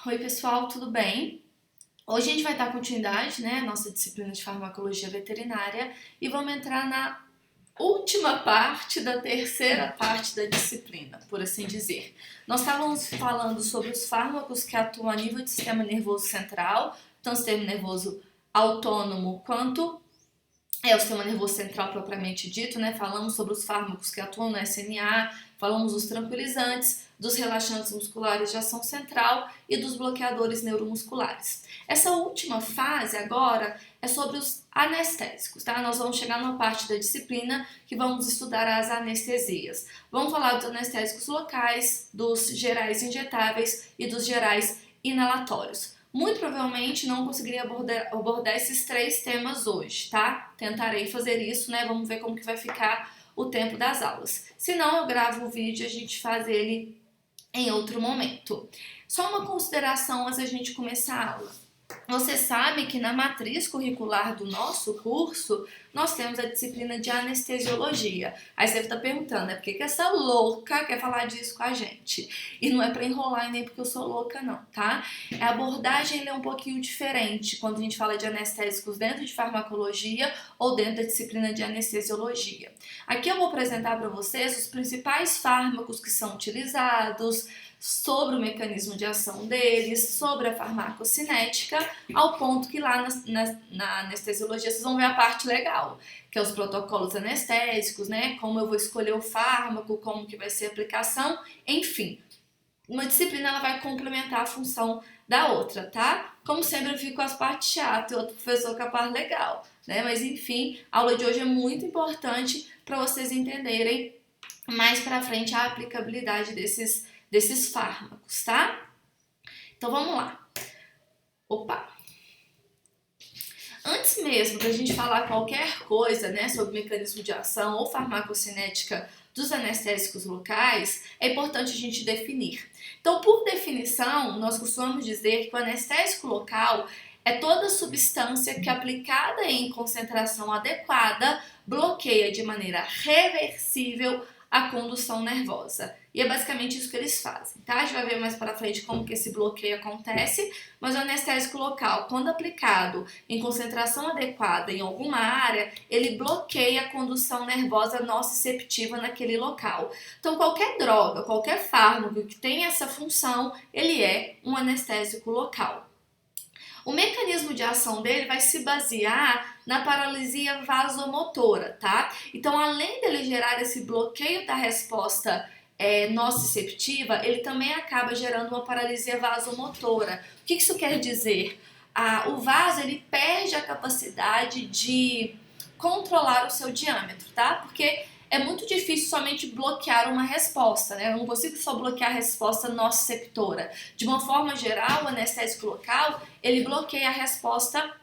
Oi pessoal, tudo bem? Hoje a gente vai dar continuidade, né, à nossa disciplina de farmacologia veterinária e vamos entrar na última parte da terceira parte da disciplina, por assim dizer. Nós estávamos falando sobre os fármacos que atuam a nível do sistema nervoso central, tanto sistema nervoso autônomo quanto o sistema nervoso central propriamente dito, né? Falamos sobre os fármacos que atuam no SNA, falamos dos tranquilizantes, dos relaxantes musculares de ação central e dos bloqueadores neuromusculares. Essa última fase agora é sobre os anestésicos, tá? Nós vamos chegar numa parte da disciplina que vamos estudar as anestesias. Vamos falar dos anestésicos locais, dos gerais injetáveis e dos gerais inalatórios. Muito provavelmente não conseguiria abordar esses três temas hoje, tá? Tentarei fazer isso, né? Vamos ver como que vai ficar o tempo das aulas. Se não, eu gravo o vídeo e a gente faz ele em outro momento. Só uma consideração antes da gente começar a aula. Você sabe que na matriz curricular do nosso curso, nós temos a disciplina de anestesiologia. Aí você está perguntando, né? Por que essa louca quer falar disso com a gente? E não é para enrolar e nem porque eu sou louca, não, tá? A abordagem é um pouquinho diferente quando a gente fala de anestésicos dentro de farmacologia ou dentro da disciplina de anestesiologia. Aqui eu vou apresentar para vocês os principais fármacos que são utilizados, sobre o mecanismo de ação deles, sobre a farmacocinética, ao ponto que lá na anestesiologia vocês vão ver a parte legal, que é os protocolos anestésicos, né? Como eu vou escolher o fármaco, como que vai ser a aplicação, enfim. Uma disciplina ela vai complementar a função da outra, tá? Como sempre eu fico com as partes chatas e outro professor com a parte legal, né? Mas enfim, a aula de hoje é muito importante para vocês entenderem mais para frente a aplicabilidade desses fármacos, tá? Então vamos lá. Opa! Antes mesmo da gente falar qualquer coisa, né, sobre mecanismo de ação ou farmacocinética dos anestésicos locais, é importante a gente definir. Então, por definição, nós costumamos dizer que o anestésico local é toda substância que, aplicada em concentração adequada, bloqueia de maneira reversível a condução nervosa. E é basicamente isso que eles fazem, tá? A gente vai ver mais para frente como que esse bloqueio acontece, mas o anestésico local, quando aplicado em concentração adequada em alguma área, ele bloqueia a condução nervosa nociceptiva naquele local. Então, qualquer droga, qualquer fármaco que tenha essa função, ele é um anestésico local. O mecanismo de ação dele vai se basear na paralisia vasomotora, tá? Então, além dele gerar esse bloqueio da resposta nociceptiva, ele também acaba gerando uma paralisia vasomotora. O que isso quer dizer? O vaso ele perde a capacidade de controlar o seu diâmetro, tá? Porque é muito difícil somente bloquear uma resposta, né? Eu não consigo só bloquear a resposta nociceptora. De uma forma geral, o anestésico local, ele bloqueia a resposta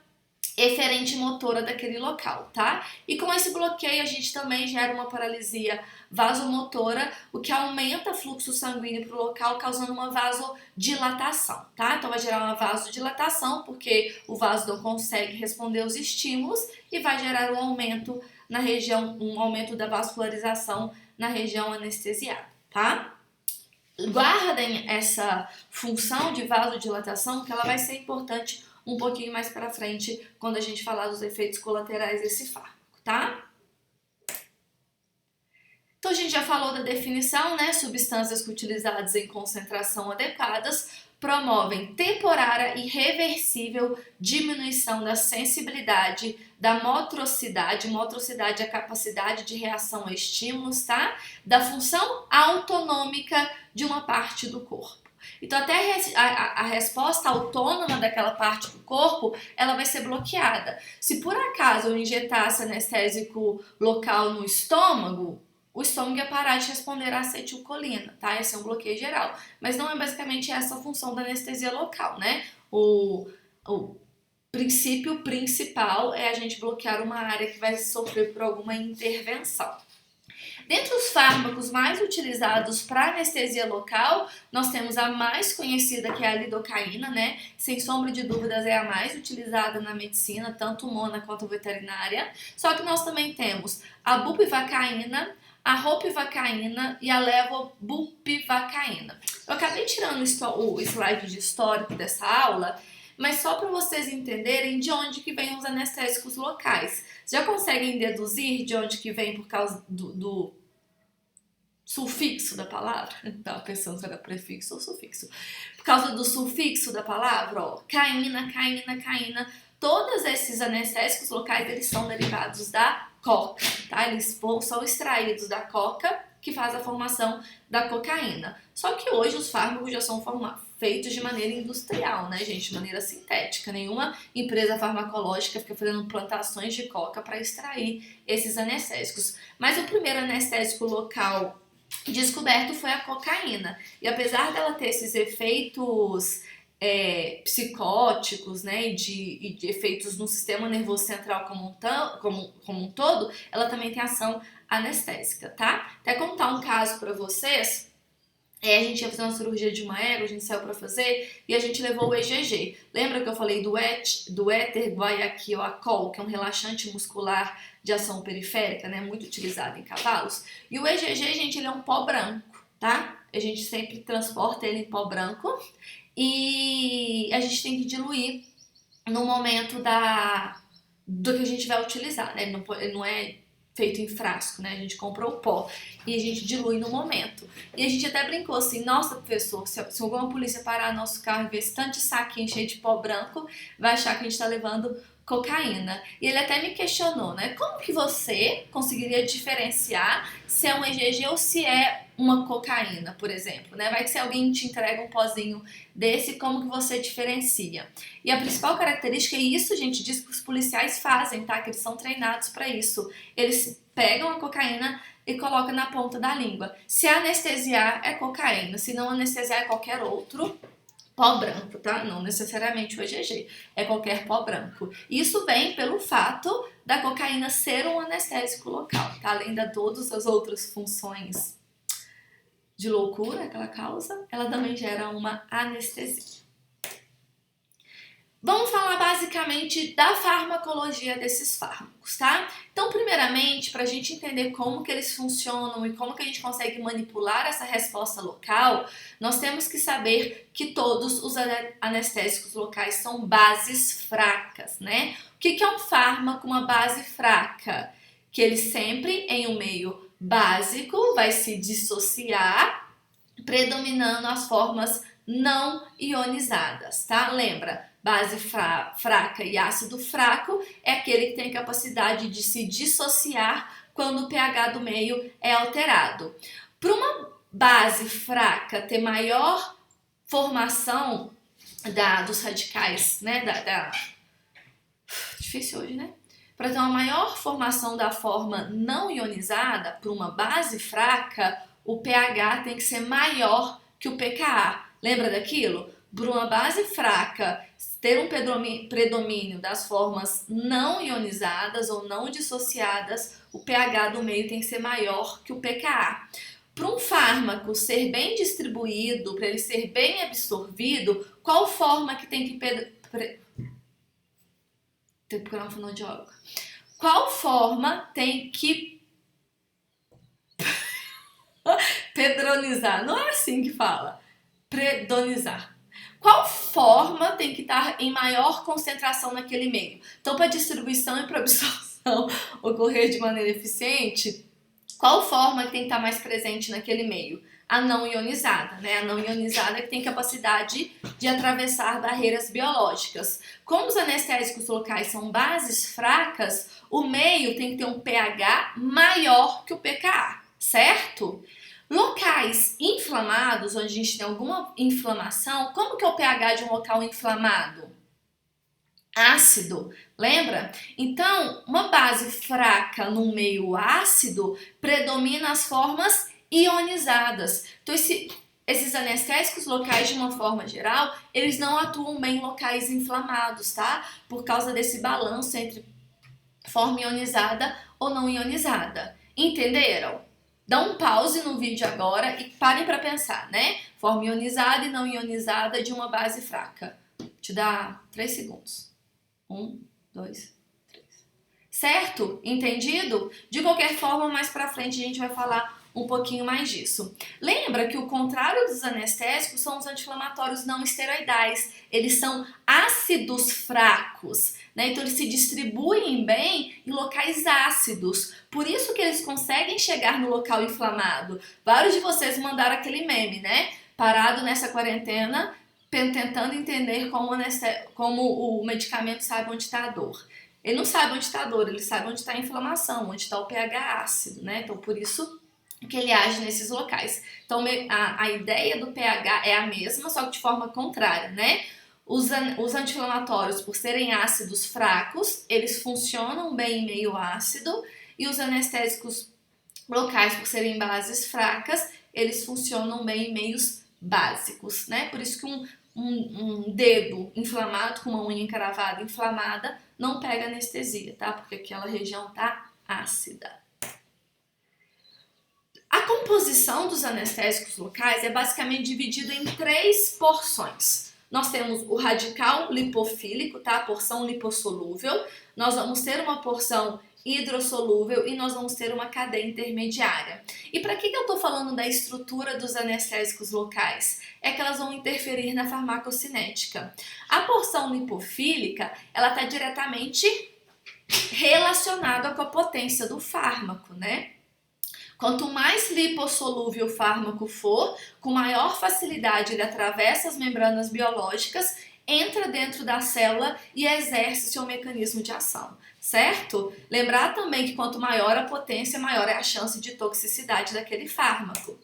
eferente motora daquele local, tá? E com esse bloqueio a gente também gera uma paralisia vasomotora, o que aumenta o fluxo sanguíneo para o local, causando uma vasodilatação, tá? Então vai gerar uma vasodilatação, porque o vaso não consegue responder aos estímulos e vai gerar um aumento na região, um aumento da vascularização na região anestesiada, tá? Guardem essa função de vasodilatação, que ela vai ser importante um pouquinho mais para frente, quando a gente falar dos efeitos colaterais desse fármaco, tá? Então a gente já falou da definição, né? Substâncias que utilizadas em concentração adequadas promovem temporária e reversível diminuição da sensibilidade, da motricidade. Motricidade é a capacidade de reação a estímulos, tá? Da função autonômica de uma parte do corpo. Então, até a resposta autônoma daquela parte do corpo, ela vai ser bloqueada. Se por acaso eu injetasse anestésico local no estômago, o estômago ia parar de responder à acetilcolina, tá? Esse é um bloqueio geral. Mas não é basicamente essa a função da anestesia local, né? O princípio principal é a gente bloquear uma área que vai sofrer por alguma intervenção. Dentre os fármacos mais utilizados para anestesia local, nós temos a mais conhecida, que é a lidocaína, né? Sem sombra de dúvidas é a mais utilizada na medicina, tanto humana quanto veterinária. Só que nós também temos a bupivacaína, a ropivacaína e a levobupivacaína. Eu acabei tirando o slide de histórico dessa aula, mas só para vocês entenderem de onde que vem os anestésicos locais. Já conseguem deduzir de onde que vem por causa do sufixo da palavra? Estava pensando se era prefixo ou sufixo. Por causa do sufixo da palavra, ó, caína, caína, caína. Todos esses anestésicos locais, eles são derivados da coca, tá? Eles são extraídos da coca, que faz a formação da cocaína. Só que hoje os fármacos já são feitos de maneira industrial, né, gente? De maneira sintética. Nenhuma empresa farmacológica fica fazendo plantações de coca para extrair esses anestésicos. Mas o primeiro anestésico local descoberto foi a cocaína. E apesar dela ter esses efeitos psicóticos, né, e de efeitos no sistema nervoso central como um todo, ela também tem ação anestésica, tá? Até contar um caso para vocês. A gente ia fazer uma cirurgia de uma égua, a gente saiu para fazer e a gente levou o EGG. Lembra que eu falei do éter guaiaquiloacol, que é um relaxante muscular de ação periférica, né, muito utilizado em cavalos? E o EGG, gente, ele é um pó branco, tá? A gente sempre transporta ele em pó branco e a gente tem que diluir no momento do que a gente vai utilizar, né? Ele não é feito em frasco, né? A gente compra o pó e a gente dilui no momento. E a gente até brincou assim, nossa, professor, se alguma polícia parar nosso carro e ver esse tanto de saquinho cheio de pó branco, vai achar que a gente tá levando cocaína. E ele até me questionou, né? Como que você conseguiria diferenciar se é um EGG ou se é uma cocaína, por exemplo, né? Vai que se alguém te entrega um pozinho desse, como que você diferencia? E a principal característica, e isso, gente, diz que os policiais fazem, tá? Que eles são treinados para isso. Eles pegam a cocaína e colocam na ponta da língua. Se anestesiar, é cocaína. Se não anestesiar, é qualquer outro pó branco, tá? Não necessariamente o EGG, é qualquer pó branco. Isso vem pelo fato da cocaína ser um anestésico local, tá? Além de todas as outras funções de loucura que ela causa, ela também gera uma anestesia. Vamos falar basicamente da farmacologia desses fármacos, tá? Então, primeiramente, para a gente entender como que eles funcionam e como que a gente consegue manipular essa resposta local, nós temos que saber que todos os anestésicos locais são bases fracas, né? O que é um fármaco, uma base fraca? Que ele sempre, em um meio básico, vai se dissociar, predominando as formas não ionizadas, tá? Lembra? Base fraca e ácido fraco é aquele que tem capacidade de se dissociar quando o pH do meio é alterado. Para uma base fraca ter maior formação dos radicais, né? Difícil hoje, né? Para ter uma maior formação da forma não ionizada, para uma base fraca, o pH tem que ser maior que o pKa. Lembra daquilo? Para uma base fraca ter um predomínio das formas não ionizadas ou não dissociadas, o pH do meio tem que ser maior que o pKa. Para um fármaco ser bem distribuído, para ele ser bem absorvido, qual forma que tem que procurar um fonoaudiólogo. Qual forma tem que pedronizar? Não é assim que fala. Predonizar. Qual forma tem que estar em maior concentração naquele meio? Então, para distribuição e para absorção ocorrer de maneira eficiente, qual forma que tem que estar mais presente naquele meio? A não ionizada, né? A não ionizada que tem capacidade de atravessar barreiras biológicas. Como os anestésicos locais são bases fracas, o meio tem que ter um pH maior que o pKa, certo? Locais inflamados, onde a gente tem alguma inflamação, como que é o pH de um local inflamado? Ácido, lembra? Então, uma base fraca num meio ácido predomina as formas ionizadas. Então, esses anestésicos locais, de uma forma geral, eles não atuam bem em locais inflamados, tá? Por causa desse balanço entre forma ionizada ou não ionizada. Entenderam? Dá um pause no vídeo agora e parem para pensar, né? Forma ionizada e não ionizada de uma base fraca. Te dá 3 segundos. 1, 2, 3. Certo? Entendido? De qualquer forma, mais pra frente a gente vai falar um pouquinho mais disso. Lembra que o contrário dos anestésicos são os anti-inflamatórios não esteroidais. Eles são ácidos fracos, né? Então eles se distribuem bem em locais ácidos. Por isso que eles conseguem chegar no local inflamado. Vários de vocês mandaram aquele meme, né? Parado nessa quarentena, tentando entender como o medicamento sabe onde está a dor. Ele não sabe onde está a dor, ele sabe onde está a inflamação, onde está o pH ácido, né? Então, por isso que ele age nesses locais. Então, a ideia do pH é a mesma, só que de forma contrária, né? Os anti-inflamatórios, por serem ácidos fracos, eles funcionam bem em meio ácido, e os anestésicos locais, por serem bases fracas, eles funcionam bem em meios básicos, né? Por isso que um dedo inflamado, com uma unha encravada inflamada, não pega anestesia, tá? Porque aquela região tá ácida. A composição dos anestésicos locais é basicamente dividida em 3 porções. Nós temos o radical lipofílico, tá? A porção lipossolúvel. Nós vamos ter uma porção hidrossolúvel e nós vamos ter uma cadeia intermediária. E para que eu estou falando da estrutura dos anestésicos locais? É que elas vão interferir na farmacocinética. A porção lipofílica, ela está diretamente relacionada com a potência do fármaco, né? Quanto mais lipossolúvel o fármaco for, com maior facilidade ele atravessa as membranas biológicas, entra dentro da célula e exerce seu mecanismo de ação, certo? Lembrar também que quanto maior a potência, maior é a chance de toxicidade daquele fármaco.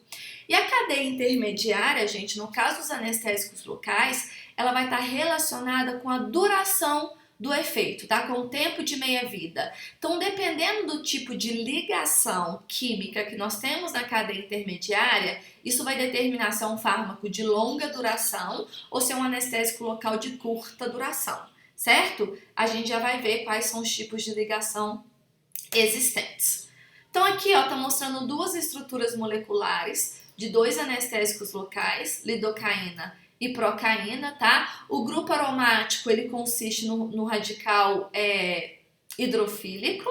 E a cadeia intermediária, gente, no caso dos anestésicos locais, ela vai estar relacionada com a duração do efeito, tá? Com o tempo de meia-vida. Então, dependendo do tipo de ligação química que nós temos na cadeia intermediária, isso vai determinar se é um fármaco de longa duração ou se é um anestésico local de curta duração, certo? A gente já vai ver quais são os tipos de ligação existentes. Então, aqui, ó, tá mostrando 2 estruturas moleculares de 2 anestésicos locais, lidocaína e procaína, tá? O grupo aromático, ele consiste no radical hidrofílico,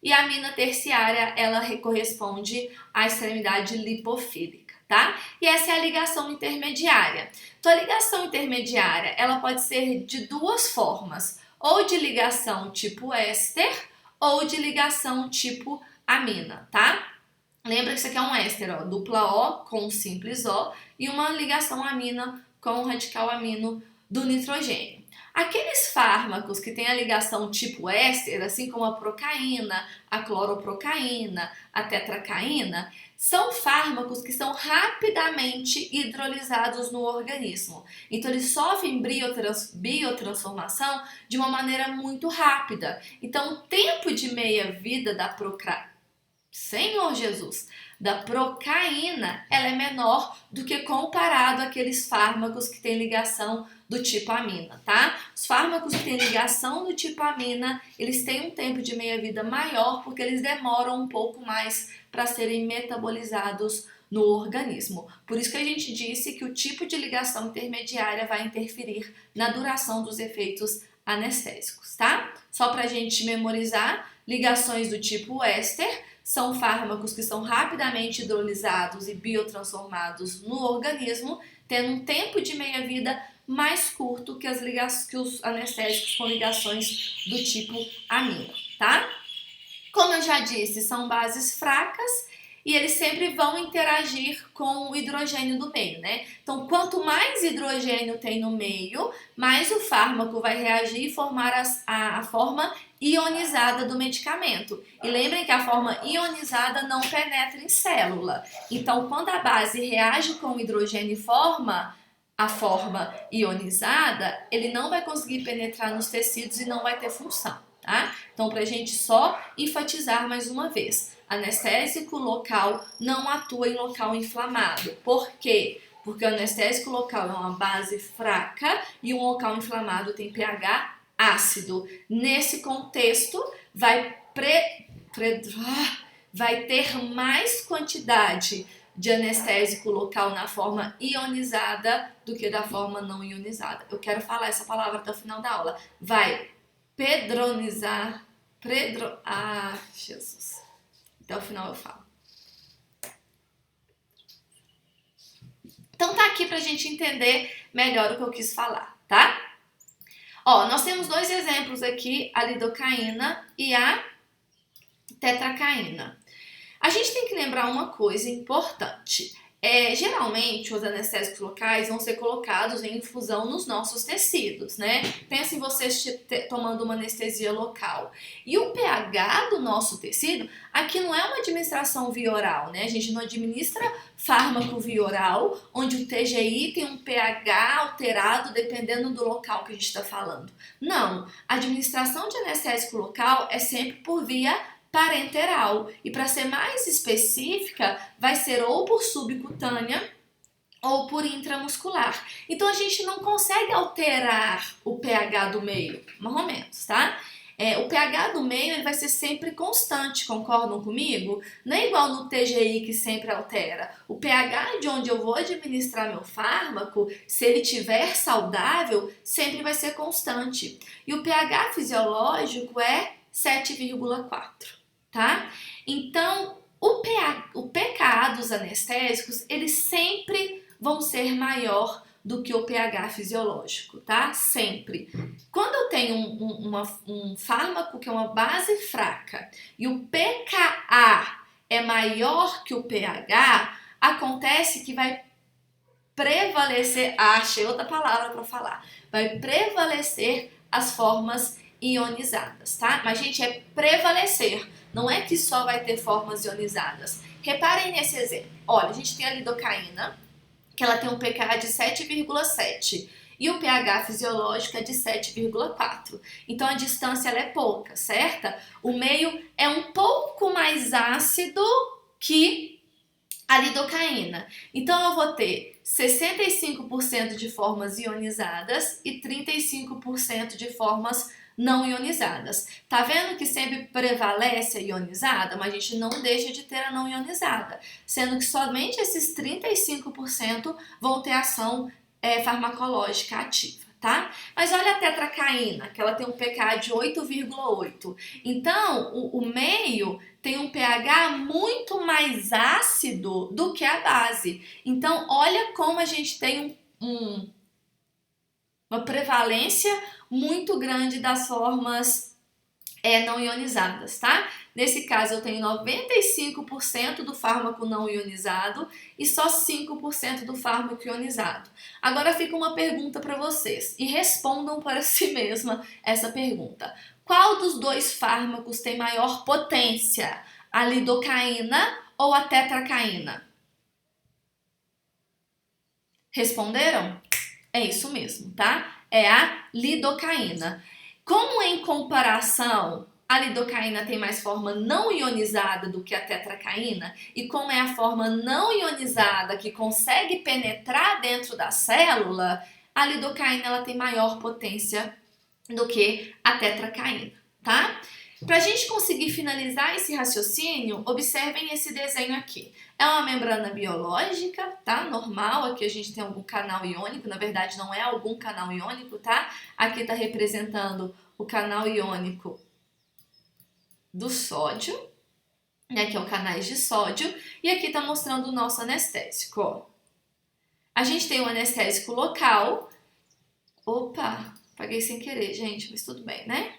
e a amina terciária, ela corresponde à extremidade lipofílica, tá? E essa é a ligação intermediária. Então, a ligação intermediária, ela pode ser de 2 formas, ou de ligação tipo éster, ou de ligação tipo amina, tá? Lembra que isso aqui é um éster, ó, dupla O com um simples O, e uma ligação amina com o radical amino do nitrogênio. Aqueles fármacos que têm a ligação tipo éster, assim como a procaína, a cloroprocaína, a tetracaína, são fármacos que são rapidamente hidrolisados no organismo. Então, eles sofrem biotransformação de uma maneira muito rápida. Então, o tempo de meia-vida da procaína, ela é menor do que comparado àqueles fármacos que têm ligação do tipo amina, tá? Os fármacos que têm ligação do tipo amina, eles têm um tempo de meia-vida maior porque eles demoram um pouco mais para serem metabolizados no organismo. Por isso que a gente disse que o tipo de ligação intermediária vai interferir na duração dos efeitos anestésicos, tá? Só para a gente memorizar, ligações do tipo éster são fármacos que são rapidamente hidrolisados e biotransformados no organismo, tendo um tempo de meia-vida mais curto que os anestésicos com ligações do tipo amina, tá? Como eu já disse, são bases fracas e eles sempre vão interagir com o hidrogênio do meio, né? Então, quanto mais hidrogênio tem no meio, mais o fármaco vai reagir e formar a forma ionizada do medicamento. E lembrem que a forma ionizada não penetra em célula. Então, quando a base reage com o hidrogênio e forma a forma ionizada, ele não vai conseguir penetrar nos tecidos e não vai ter função, tá? Então, para a gente só enfatizar mais uma vez, anestésico local não atua em local inflamado. Por quê? Porque o anestésico local é uma base fraca e um local inflamado tem pH ácido. Nesse contexto, vai ter mais quantidade de anestésico local na forma ionizada do que da forma não ionizada. Eu quero falar essa palavra até o final da aula. Vai pedronizar Ah, Jesus. Até o final eu falo. Então tá aqui pra gente entender melhor o que eu quis falar, tá? Ó, nós temos dois exemplos aqui, a lidocaína e a tetracaína. A gente tem que lembrar uma coisa importante. Geralmente, os anestésicos locais vão ser colocados em infusão nos nossos tecidos, né? Pensa em você tomando uma anestesia local. E o pH do nosso tecido, aqui não é uma administração via oral, né? A gente não administra fármaco via oral, onde o TGI tem um pH alterado dependendo do local que a gente está falando. Não, a administração de anestésico local é sempre por via parenteral, e para ser mais específica, vai ser ou por subcutânea ou por intramuscular. Então a gente não consegue alterar o pH do meio, mais ou menos, tá? O pH do meio ele vai ser sempre constante, concordam comigo? Não é igual no TGI que sempre altera. O pH de onde eu vou administrar meu fármaco, se ele estiver saudável, sempre vai ser constante. E o pH fisiológico é 7,4. Tá? Então, o pKa dos anestésicos, eles sempre vão ser maior do que o pH fisiológico, tá? Sempre. Quando eu tenho um fármaco que é uma base fraca e o pKa é maior que o pH, acontece que vai prevalecer, achei outra palavra para falar, vai prevalecer as formas ionizadas, tá? Mas, gente, é prevalecer. Não é que só vai ter formas ionizadas. Reparem nesse exemplo. Olha, a gente tem a lidocaína, que ela tem um pKa de 7,7 e o pH fisiológico é de 7,4. Então a distância ela é pouca, certa? O meio é um pouco mais ácido que a lidocaína. Então eu vou ter 65% de formas ionizadas e 35% de formas não ionizadas. Tá vendo que sempre prevalece a ionizada, mas a gente não deixa de ter a não ionizada, sendo que somente esses 35% vão ter ação farmacológica ativa, tá? Mas olha a tetracaína, que ela tem um pKa de 8,8. Então, o meio tem um pH muito mais ácido do que a base. Então, olha como a gente tem uma prevalência muito grande das formas não ionizadas, tá? Nesse caso, eu tenho 95% do fármaco não ionizado e só 5% do fármaco ionizado. Agora fica uma pergunta para vocês e respondam para si mesma essa pergunta. Qual dos dois fármacos tem maior potência? A lidocaína ou a tetracaína? Responderam? É isso mesmo, tá? É a lidocaína. Como em comparação a lidocaína tem mais forma não ionizada do que a tetracaína, e como é a forma não ionizada que consegue penetrar dentro da célula, a lidocaína ela tem maior potência do que a tetracaína, tá? Para a gente conseguir finalizar esse raciocínio, observem esse desenho aqui. É uma membrana biológica, tá? Normal, aqui a gente tem algum canal iônico, na verdade não é algum canal iônico, tá? Aqui está representando o canal iônico do sódio, né, que é o canais de sódio, e aqui está mostrando o nosso anestésico, ó. A gente tem o anestésico local. Opa, apaguei sem querer, gente, mas tudo bem, né?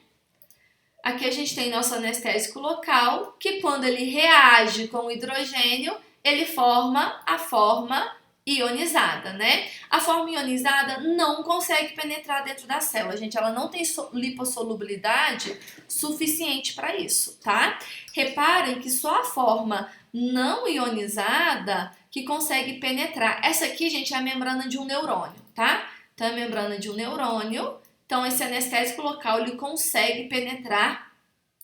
Aqui a gente tem nosso anestésico local, que quando ele reage com o hidrogênio, ele forma a forma ionizada, né? A forma ionizada não consegue penetrar dentro da célula, gente. Ela não tem lipossolubilidade suficiente para isso, tá? Reparem que só a forma não ionizada que consegue penetrar. Essa aqui, gente, é a membrana de um neurônio, tá? Então, é a membrana de um neurônio. Então, esse anestésico local, ele consegue penetrar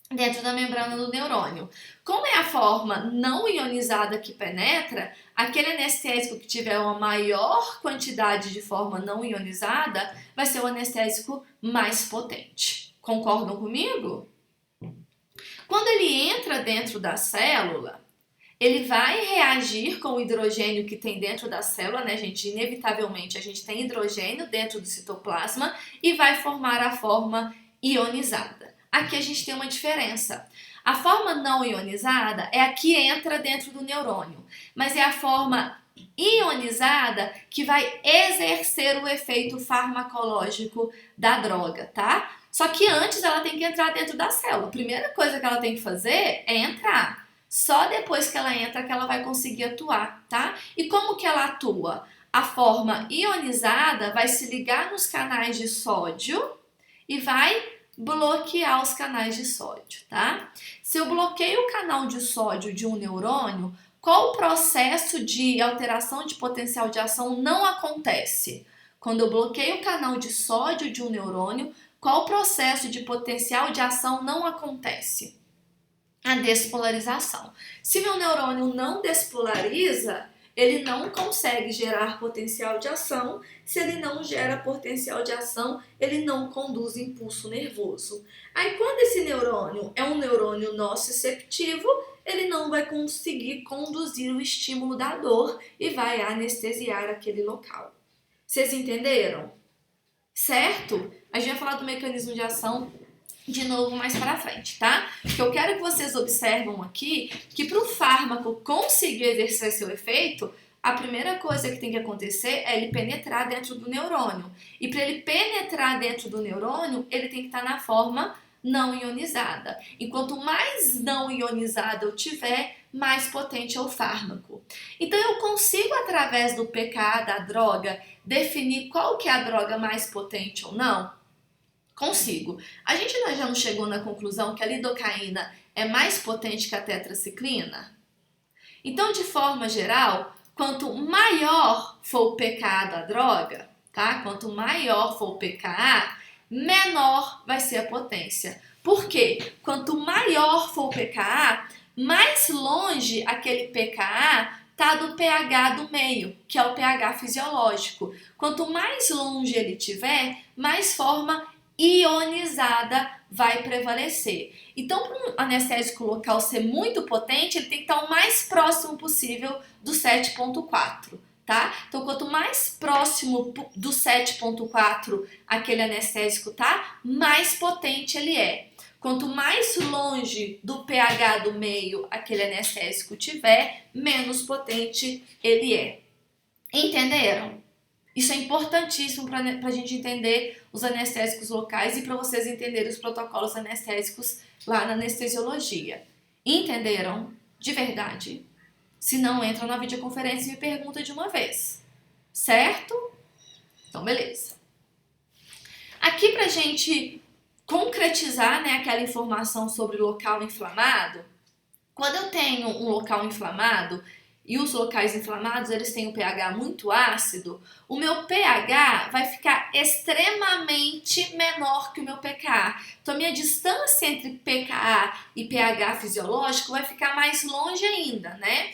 dentro da membrana do neurônio. Como é a forma não ionizada que penetra, aquele anestésico que tiver uma maior quantidade de forma não ionizada vai ser o anestésico mais potente. Concordam comigo? Quando ele entra dentro da célula, ele vai reagir com o hidrogênio que tem dentro da célula, né, gente? Inevitavelmente, a gente tem hidrogênio dentro do citoplasma e vai formar a forma ionizada. aqui a gente tem uma diferença. A forma não ionizada é a que entra dentro do neurônio, mas é a forma ionizada que vai exercer o efeito farmacológico da droga, tá? Só que antes ela tem que entrar dentro da célula. A primeira coisa que ela tem que fazer é entrar. Só depois que ela entra que ela vai conseguir atuar, tá? E como que ela atua? A forma ionizada vai se ligar nos canais de sódio e vai bloquear os canais de sódio, tá? Se eu bloqueio o canal de sódio de um neurônio, qual o processo de alteração de potencial de ação não acontece? Quando eu bloqueio o canal de sódio de um neurônio, qual o processo de potencial de ação não acontece? A despolarização. Se meu neurônio não despolariza, ele não consegue gerar potencial de ação. Se ele não gera potencial de ação, ele não conduz impulso nervoso. Aí, quando esse neurônio é um neurônio nociceptivo, ele não vai conseguir conduzir o estímulo da dor e vai anestesiar aquele local. Vocês entenderam? Certo? A gente vai falar do mecanismo de ação de novo mais para frente, tá? O que eu quero que vocês observam aqui, que para o fármaco conseguir exercer seu efeito, a primeira coisa que tem que acontecer é ele penetrar dentro do neurônio. E para ele penetrar dentro do neurônio, ele tem que estar na forma não ionizada. E quanto mais não ionizada eu tiver, mais potente é o fármaco. Então eu consigo, através do pKa da droga, definir qual que é a droga mais potente ou não? Consigo. A gente já não chegou na conclusão que a lidocaína é mais potente que a tetraciclina? Então, de forma geral, quanto maior for o pKa da droga, tá? Quanto maior for o pKa, menor vai ser a potência. Por quê? Quanto maior for o pKa, mais longe aquele pKa tá do pH do meio, que é o pH fisiológico. Quanto mais longe ele tiver, mais forma ionizada vai prevalecer. Então, para um anestésico local ser muito potente, ele tem que estar o mais próximo possível do 7.4, tá? Então, quanto mais próximo do 7.4 aquele anestésico tá, mais potente ele é. Quanto mais longe do pH do meio aquele anestésico tiver, menos potente ele é. Entenderam? Isso é importantíssimo para a gente entender os anestésicos locais e para vocês entenderem os protocolos anestésicos lá na anestesiologia. Entenderam? De verdade? Se não, entra na videoconferência e me pergunta de uma vez. Certo? Então, beleza. Aqui para a gente concretizar, né, aquela informação sobre o local inflamado, quando eu tenho um local inflamado, e os locais inflamados, eles têm um pH muito ácido, o meu pH vai ficar extremamente menor que o meu pKa. Então, a minha distância entre pKa e pH fisiológico vai ficar mais longe ainda, né?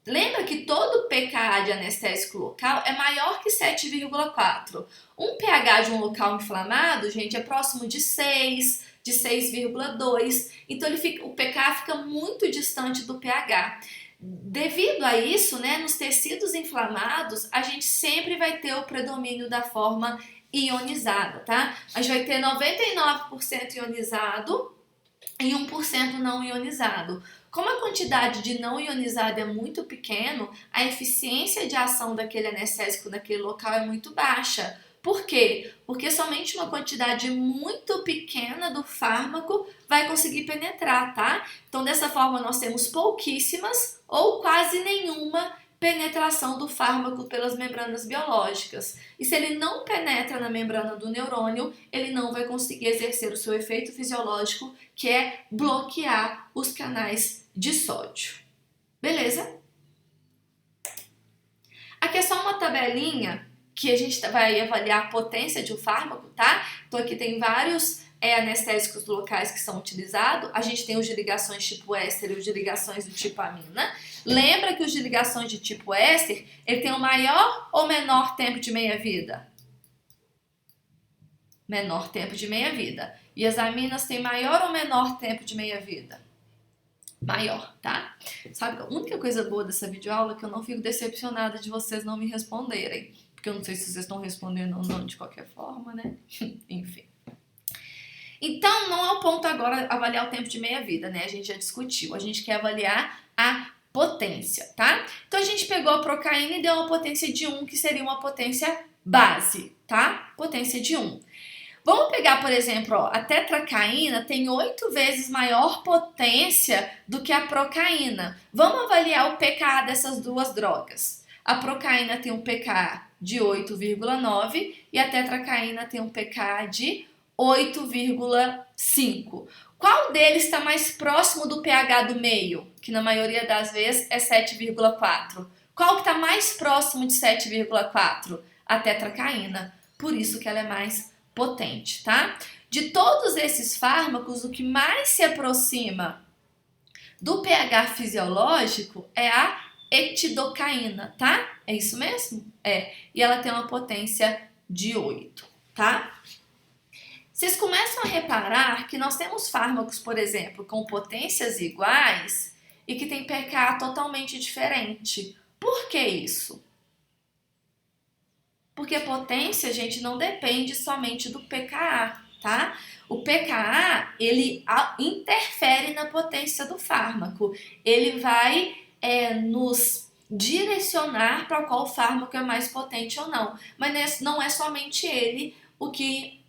Lembra que todo pKa de anestésico local é maior que 7,4. Um pH de um local inflamado, gente, é próximo de 6, de 6,2. Então, o pKa fica muito distante do pH. Devido a isso, né, nos tecidos inflamados, a gente sempre vai ter o predomínio da forma ionizada, tá? A gente vai ter 99% ionizado e 1% não ionizado. Como a quantidade de não ionizado é muito pequeno, a eficiência de ação daquele anestésico naquele local é muito baixa. Por quê? Porque somente uma quantidade muito pequena do fármaco vai conseguir penetrar, tá? Então, dessa forma, nós temos pouquíssimas ou quase nenhuma penetração do fármaco pelas membranas biológicas. E se ele não penetra na membrana do neurônio, ele não vai conseguir exercer o seu efeito fisiológico, que é bloquear os canais de sódio. Beleza? Aqui é só uma tabelinha que a gente vai avaliar a potência de um fármaco, tá? Então aqui tem vários anestésicos locais que são utilizados. A gente tem os de ligações tipo éster e os de ligações do tipo amina. Lembra que os de ligações de tipo éster, ele tem o maior ou menor tempo de meia-vida? Menor tempo de meia-vida. E as aminas têm maior ou menor tempo de meia-vida? Maior, tá? Sabe, a única coisa boa dessa videoaula é que eu não fico decepcionada de vocês não me responderem. Porque eu não sei se vocês estão respondendo ou não de qualquer forma, né? Enfim. Então, não é o ponto agora avaliar o tempo de meia-vida, né? A gente já discutiu. A gente quer avaliar a potência, tá? Então, a gente pegou a procaína e deu uma potência de 1, que seria uma potência base, tá? Potência de 1. Vamos pegar, por exemplo, ó, a tetracaína tem 8 vezes maior potência do que a procaína. Vamos avaliar o pKa dessas duas drogas. A procaína tem um pKa de 8,9 e a tetracaína tem um pKa de 8,5. Qual deles está mais próximo do pH do meio, que na maioria das vezes é 7,4? Qual que está mais próximo de 7,4? A tetracaína. Por isso que ela é mais potente, tá? De todos esses fármacos, o que mais se aproxima do pH fisiológico é a etidocaína, tá? É isso mesmo? É. E ela tem uma potência de 8, tá? Vocês começam a reparar que nós temos fármacos, por exemplo, com potências iguais e que tem pKa totalmente diferente. Por que isso? Porque a potência, gente, não depende somente do pKa, tá? O pKa, ele interfere na potência do fármaco. Ele vai nos direcionar para qual fármaco é mais potente ou não. Mas não é somente ele o que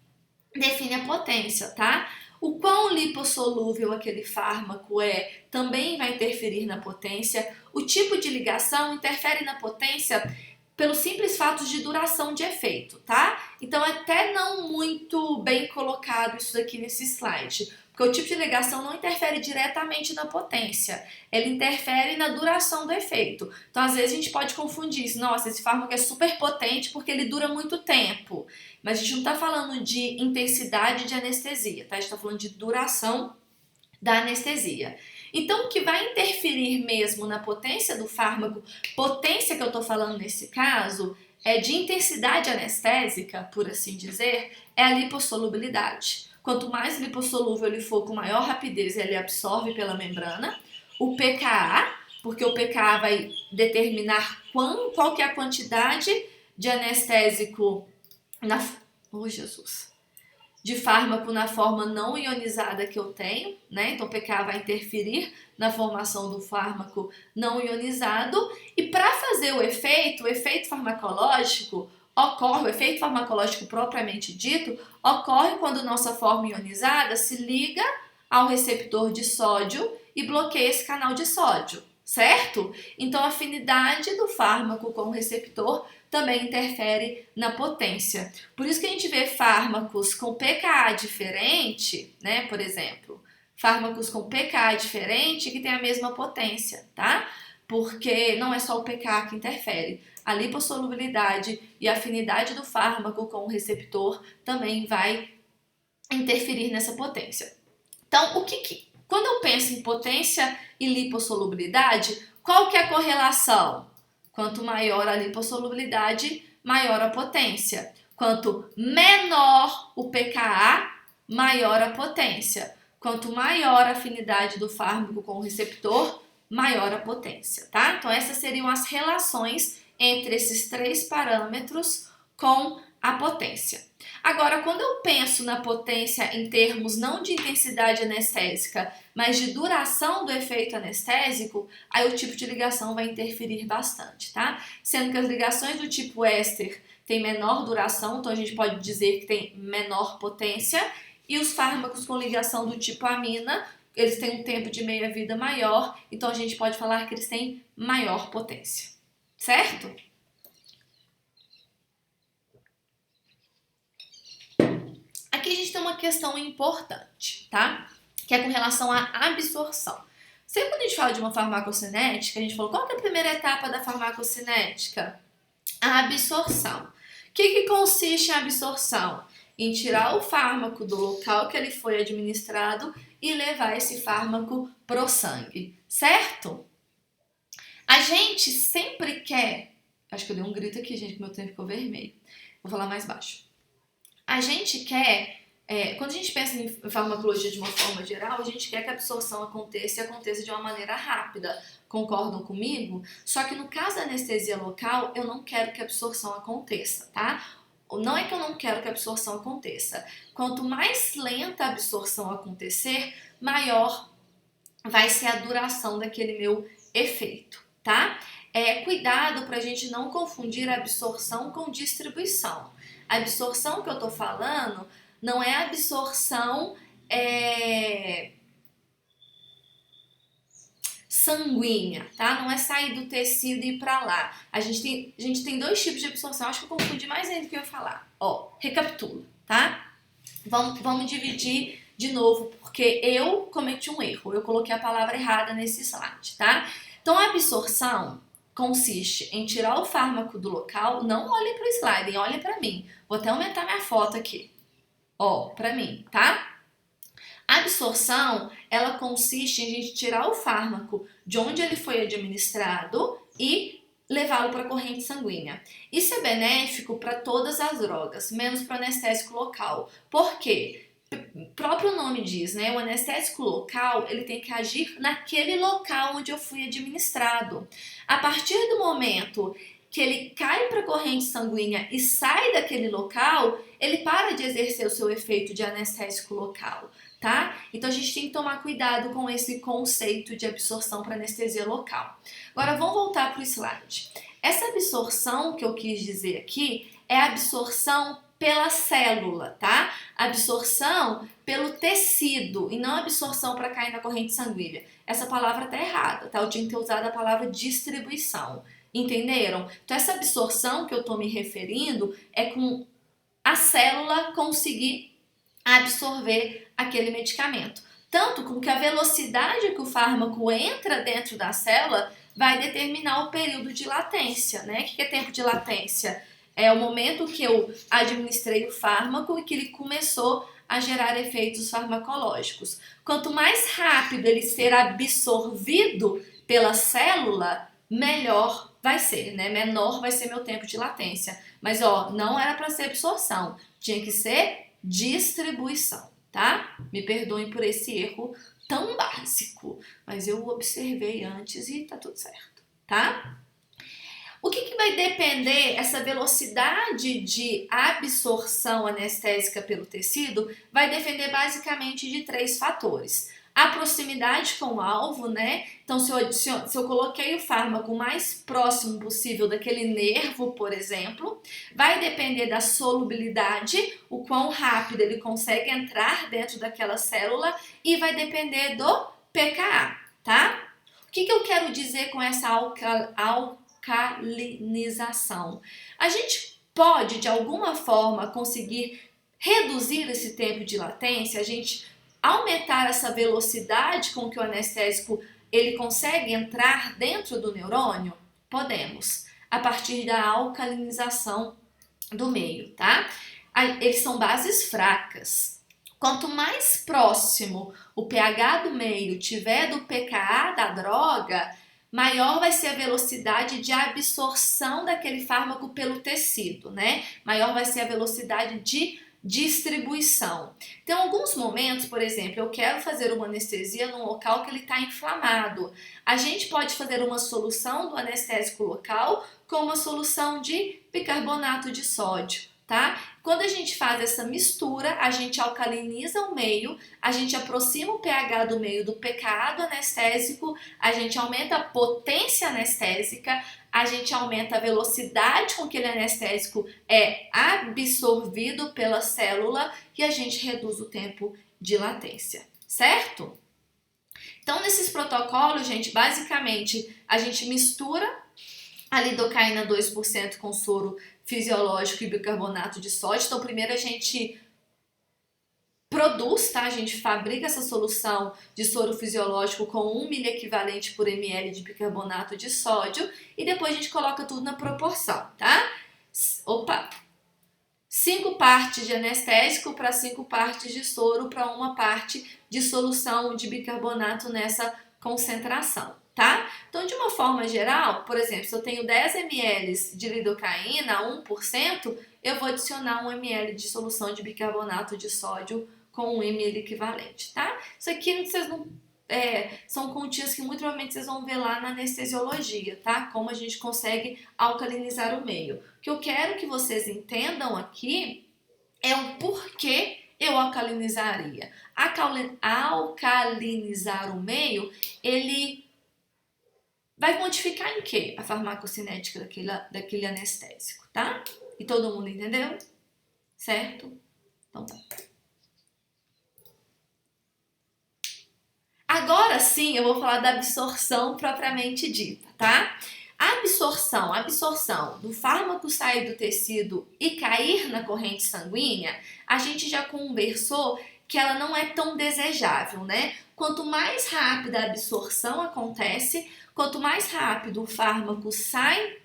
define a potência, tá? O quão lipossolúvel aquele fármaco é também vai interferir na potência. O tipo de ligação interfere na potência pelo simples fato de duração de efeito, tá? Então é até não muito bem colocado isso daqui nesse slide, porque o tipo de ligação não interfere diretamente na potência, ele interfere na duração do efeito. Então às vezes a gente pode confundir isso, nossa, esse fármaco é super potente porque ele dura muito tempo, mas a gente não tá falando de intensidade de anestesia, tá? A gente tá falando de duração da anestesia. Então, o que vai interferir mesmo na potência do fármaco, potência que eu estou falando nesse caso, é de intensidade anestésica, por assim dizer, é a lipossolubilidade. Quanto mais lipossolúvel ele for, com maior rapidez ele absorve pela membrana. O pKa, porque o pKa vai determinar qual que é a quantidade de anestésico de fármaco na forma não ionizada que eu tenho, né? Então o pKa vai interferir na formação do fármaco não ionizado e para fazer o efeito farmacológico ocorre, o efeito farmacológico propriamente dito, ocorre quando nossa forma ionizada se liga ao receptor de sódio e bloqueia esse canal de sódio, certo? Então a afinidade do fármaco com o receptor também interfere na potência. Por isso que a gente vê fármacos com pKa diferente, né? Por exemplo, fármacos com pKa diferente que tem a mesma potência, tá? Porque não é só o pKa que interfere. A lipossolubilidade e a afinidade do fármaco com o receptor também vai interferir nessa potência. Então, quando eu penso em potência e lipossolubilidade, qual que é a correlação? Quanto maior a lipossolubilidade, maior a potência. Quanto menor o pKa, maior a potência. Quanto maior a afinidade do fármaco com o receptor, maior a potência, tá? Então essas seriam as relações entre esses três parâmetros com a potência. Agora, quando eu penso na potência em termos não de intensidade anestésica, mas de duração do efeito anestésico, aí o tipo de ligação vai interferir bastante, tá? Sendo que as ligações do tipo éster têm menor duração, então a gente pode dizer que tem menor potência, e os fármacos com ligação do tipo amina, eles têm um tempo de meia-vida maior, então a gente pode falar que eles têm maior potência, certo? Aqui a gente tem uma questão importante, tá? Que é com relação à absorção. Sempre quando a gente fala de uma farmacocinética, a gente falou qual que é a primeira etapa da farmacocinética? A absorção. O que consiste a absorção? Em tirar o fármaco do local que ele foi administrado e levar esse fármaco pro sangue, certo? A gente sempre quer... Acho que eu dei um grito aqui, gente, que meu tempo ficou vermelho. Vou falar mais baixo. A gente quer, quando a gente pensa em farmacologia de uma forma geral, a gente quer que a absorção aconteça e aconteça de uma maneira rápida. Concordam comigo? Só que no caso da anestesia local, eu não quero que a absorção aconteça, tá? não é que eu não quero que a absorção aconteça. Quanto mais lenta a absorção acontecer, maior vai ser a duração daquele meu efeito, tá? Cuidado para a gente não confundir absorção com distribuição. A absorção que eu tô falando não é absorção sanguínea, tá? Não é sair do tecido e ir para lá. A gente tem dois tipos de absorção. Acho que eu confundi mais ainda do que eu ia falar. Ó, recapitula, tá? Vamos dividir de novo, porque eu cometi um erro. Eu coloquei a palavra errada nesse slide, tá? Então, a absorção consiste em tirar o fármaco do local. Não olhem para o slide, olhem para mim. Vou até aumentar minha foto aqui. Ó, para mim, tá? A absorção, ela consiste em a gente tirar o fármaco de onde ele foi administrado e levá-lo para a corrente sanguínea. Isso é benéfico para todas as drogas, menos para o anestésico local. Por quê? O próprio nome diz, né? O anestésico local, ele tem que agir naquele local onde eu fui administrado. A partir do momento que ele cai para a corrente sanguínea e sai daquele local, ele para de exercer o seu efeito de anestésico local, tá? Então a gente tem que tomar cuidado com esse conceito de absorção para anestesia local. Agora vamos voltar para o slide. Essa absorção que eu quis dizer aqui é a absorção pela célula, tá? Absorção pelo tecido e não absorção para cair na corrente sanguínea. Essa palavra tá errada, tá? Eu tinha que ter usado a palavra distribuição. Entenderam? Então essa absorção que eu tô me referindo é com a célula conseguir absorver aquele medicamento. Tanto com que a velocidade que o fármaco entra dentro da célula vai determinar o período de latência, né? O que é tempo de latência? É o momento que eu administrei o fármaco e que ele começou a gerar efeitos farmacológicos. Quanto mais rápido ele ser absorvido pela célula, melhor vai ser, né? Menor vai ser meu tempo de latência. Mas, ó, não era para ser absorção, tinha que ser distribuição, tá? Me perdoem por esse erro tão básico, mas eu observei antes e tá tudo certo, tá? O que vai depender, essa velocidade de absorção anestésica pelo tecido, vai depender basicamente de 3 fatores. A proximidade com o alvo, né? Então, se eu coloquei o fármaco o mais próximo possível daquele nervo, por exemplo, vai depender da solubilidade, o quão rápido ele consegue entrar dentro daquela célula, e vai depender do pKa, tá? O que eu quero dizer com essa alcalinização? A gente pode, de alguma forma, conseguir reduzir esse tempo de latência, a gente aumentar essa velocidade com que o anestésico ele consegue entrar dentro do neurônio? Podemos, a partir da alcalinização do meio, tá? Eles são bases fracas. Quanto mais próximo o pH do meio tiver do pKa da droga, maior vai ser a velocidade de absorção daquele fármaco pelo tecido, né? Maior vai ser a velocidade de distribuição. Então, em alguns momentos, por exemplo, eu quero fazer uma anestesia num local que ele está inflamado. A gente pode fazer uma solução do anestésico local com uma solução de bicarbonato de sódio, tá? Quando a gente faz essa mistura, a gente alcaliniza o meio, a gente aproxima o pH do meio do pKa do anestésico, a gente aumenta a potência anestésica, a gente aumenta a velocidade com que aquele anestésico é absorvido pela célula e a gente reduz o tempo de latência, certo? Então, nesses protocolos, gente, basicamente, a gente mistura a lidocaína 2% com soro fisiológico e bicarbonato de sódio. Então, primeiro a gente produz, tá? A gente fabrica essa solução de soro fisiológico com 1 miliequivalente por ml de bicarbonato de sódio e depois a gente coloca tudo na proporção, tá? 5 partes de anestésico para 5 partes de soro para 1 parte de solução de bicarbonato nessa concentração, tá? Então, de uma forma geral, por exemplo, se eu tenho 10 ml de lidocaína, 1%, eu vou adicionar 1 ml de solução de bicarbonato de sódio com 1 ml equivalente, tá? Isso aqui vocês não são quantias que muito provavelmente vocês vão ver lá na anestesiologia, tá? Como a gente consegue alcalinizar o meio. O que eu quero que vocês entendam aqui é o porquê eu alcalinizaria. Alcalinizar o meio, ele vai modificar em quê? A farmacocinética daquele anestésico, tá? E todo mundo entendeu? Certo? Então tá. Agora sim eu vou falar da absorção propriamente dita, tá? A absorção do fármaco sair do tecido e cair na corrente sanguínea, a gente já conversou que ela não é tão desejável, né? Quanto mais rápida a absorção acontece, quanto mais rápido o fármaco sai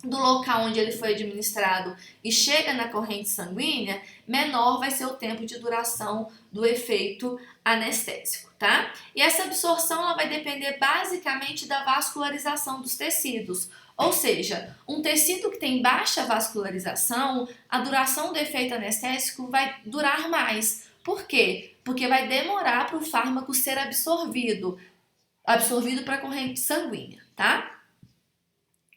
do local onde ele foi administrado e chega na corrente sanguínea, menor vai ser o tempo de duração do efeito anestésico, tá? E essa absorção ela vai depender basicamente da vascularização dos tecidos. Ou seja, um tecido que tem baixa vascularização, a duração do efeito anestésico vai durar mais. Por quê? Porque vai demorar para o fármaco ser absorvido para a corrente sanguínea, tá?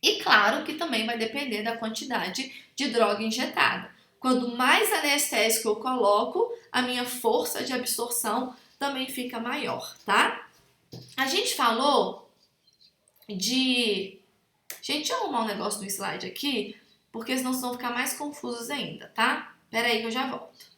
E claro que também vai depender da quantidade de droga injetada. Quanto mais anestésico eu coloco, a minha força de absorção também fica maior, tá? A gente falou de... Gente, deixa eu arrumar um negócio no slide aqui, porque senão vocês vão ficar mais confusos ainda, tá? Pera aí que eu já volto.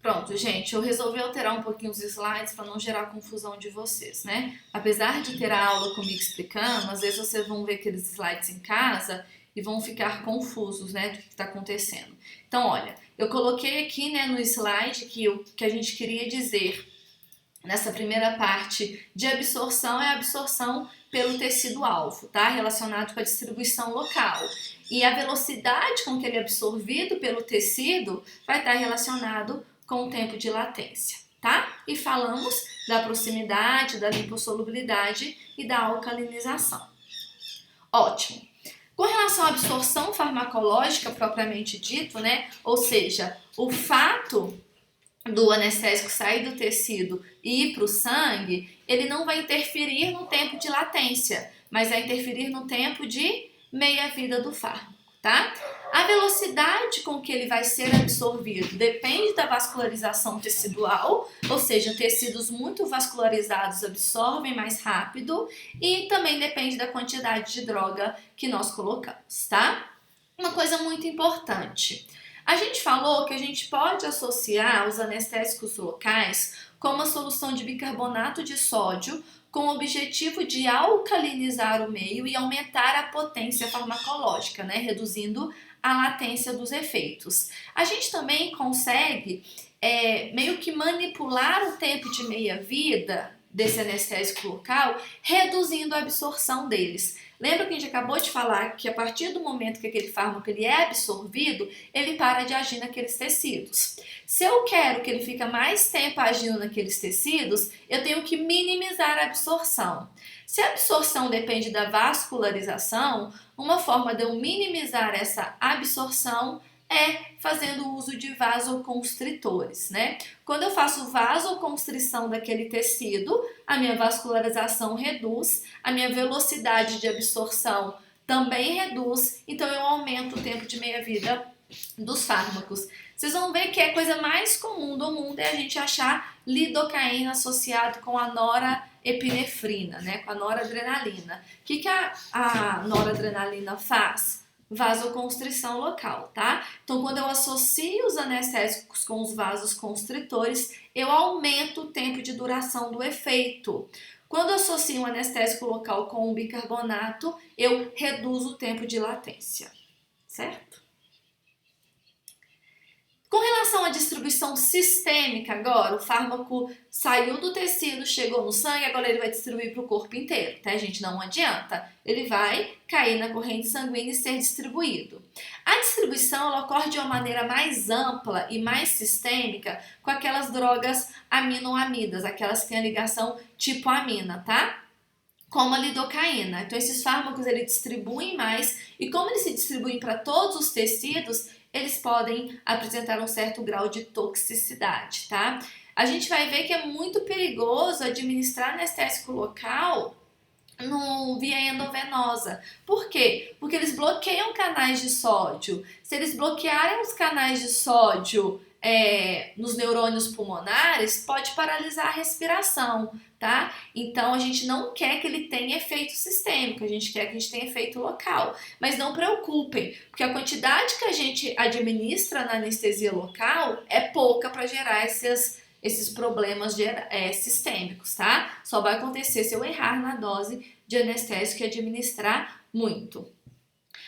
Pronto, gente, eu resolvi alterar um pouquinho os slides para não gerar confusão de vocês, né? Apesar de ter a aula comigo explicando, às vezes vocês vão ver aqueles slides em casa e vão ficar confusos, né, do que está acontecendo. Então, olha, eu coloquei aqui, né, no slide que a gente queria dizer nessa primeira parte de absorção é a absorção pelo tecido-alvo, tá? Relacionado com a distribuição local. E a velocidade com que ele é absorvido pelo tecido vai estar relacionado com o tempo de latência, tá? E falamos da proximidade, da lipossolubilidade e da alcalinização. Ótimo. Com relação à absorção farmacológica propriamente dito, né? Ou seja, o fato do anestésico sair do tecido e ir para o sangue, ele não vai interferir no tempo de latência, mas vai interferir no tempo de meia-vida do fármaco, tá? A velocidade com que ele vai ser absorvido depende da vascularização tecidual, ou seja, tecidos muito vascularizados absorvem mais rápido e também depende da quantidade de droga que nós colocamos, tá? Uma coisa muito importante. A gente falou que a gente pode associar os anestésicos locais com uma solução de bicarbonato de sódio com o objetivo de alcalinizar o meio e aumentar a potência farmacológica, né? Reduzindo a latência dos efeitos. A gente também consegue meio que manipular o tempo de meia-vida desse anestésico local, reduzindo a absorção deles. Lembra que a gente acabou de falar que a partir do momento que aquele fármaco ele é absorvido, ele para de agir naqueles tecidos. Se eu quero que ele fique mais tempo agindo naqueles tecidos, eu tenho que minimizar a absorção. Se a absorção depende da vascularização, uma forma de eu minimizar essa absorção é fazendo uso de vasoconstritores, né? Quando eu faço vasoconstrição daquele tecido, a minha vascularização reduz, a minha velocidade de absorção também reduz, então eu aumento o tempo de meia-vida dos fármacos. Vocês vão ver que a coisa mais comum do mundo é a gente achar lidocaína associado com a norepinefrina, né? Com a noradrenalina. O que a noradrenalina faz? Vasoconstrição local, tá? Então, quando eu associo os anestésicos com os vasos constritores, eu aumento o tempo de duração do efeito. Quando eu associo um anestésico local com um bicarbonato, eu reduzo o tempo de latência, certo? Com relação à distribuição sistêmica agora, o fármaco saiu do tecido, chegou no sangue, agora ele vai distribuir para o corpo inteiro, tá, gente? Não adianta. Ele vai cair na corrente sanguínea e ser distribuído. A distribuição ela ocorre de uma maneira mais ampla e mais sistêmica com aquelas drogas aminoamidas, aquelas que têm a ligação tipo amina, tá? Como a lidocaína. Então, esses fármacos ele distribuem mais e como eles se distribuem para todos os tecidos, eles podem apresentar um certo grau de toxicidade, tá? a gente vai ver que é muito perigoso administrar anestésico local via endovenosa. Por quê? Porque eles bloqueiam canais de sódio. Se eles bloquearem os canais de sódio nos neurônios pulmonares, pode paralisar a respiração, tá? Então a gente não quer que ele tenha efeito sistêmico, a gente quer que a gente tenha efeito local. Mas não preocupem, porque a quantidade que a gente administra na anestesia local é pouca para gerar esses problemas sistêmicos, tá? Só vai acontecer se eu errar na dose de anestésico e administrar muito.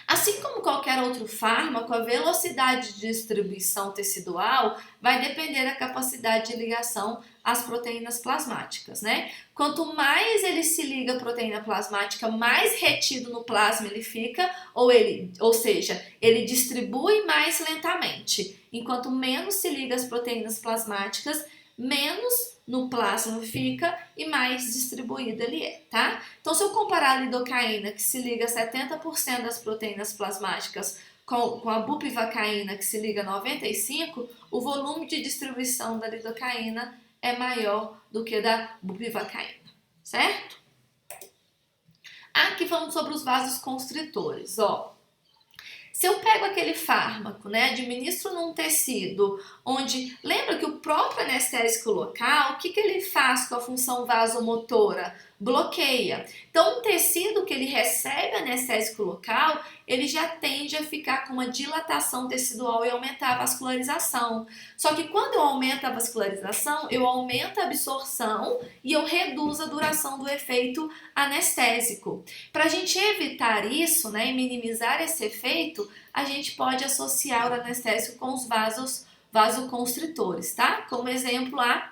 Assim como qualquer outro fármaco, a velocidade de distribuição tecidual vai depender da capacidade de ligação às proteínas plasmáticas, né? Quanto mais ele se liga à proteína plasmática, mais retido no plasma ele fica, ou seja, ele distribui mais lentamente. Enquanto menos se liga às proteínas plasmáticas, menos no plasma fica e mais distribuído ele é, tá? Então, se eu comparar a lidocaína, que se liga a 70% das proteínas plasmáticas, com a bupivacaína, que se liga a 95%, o volume de distribuição da lidocaína é maior do que da bupivacaína, certo? Aqui vamos sobre os vasos constritores, ó. Se eu pego aquele fármaco, né, administro num tecido onde, lembra que o próprio anestésico local, o que ele faz com a função vasomotora? Bloqueia. Então, um tecido que ele recebe anestésico local, ele já tende a ficar com uma dilatação tecidual e aumentar a vascularização. Só que quando eu aumento a vascularização, eu aumento a absorção e eu reduzo a duração do efeito anestésico. Para a gente evitar isso, né, e minimizar esse efeito, a gente pode associar o anestésico com os vasoconstritores, tá? Como exemplo, a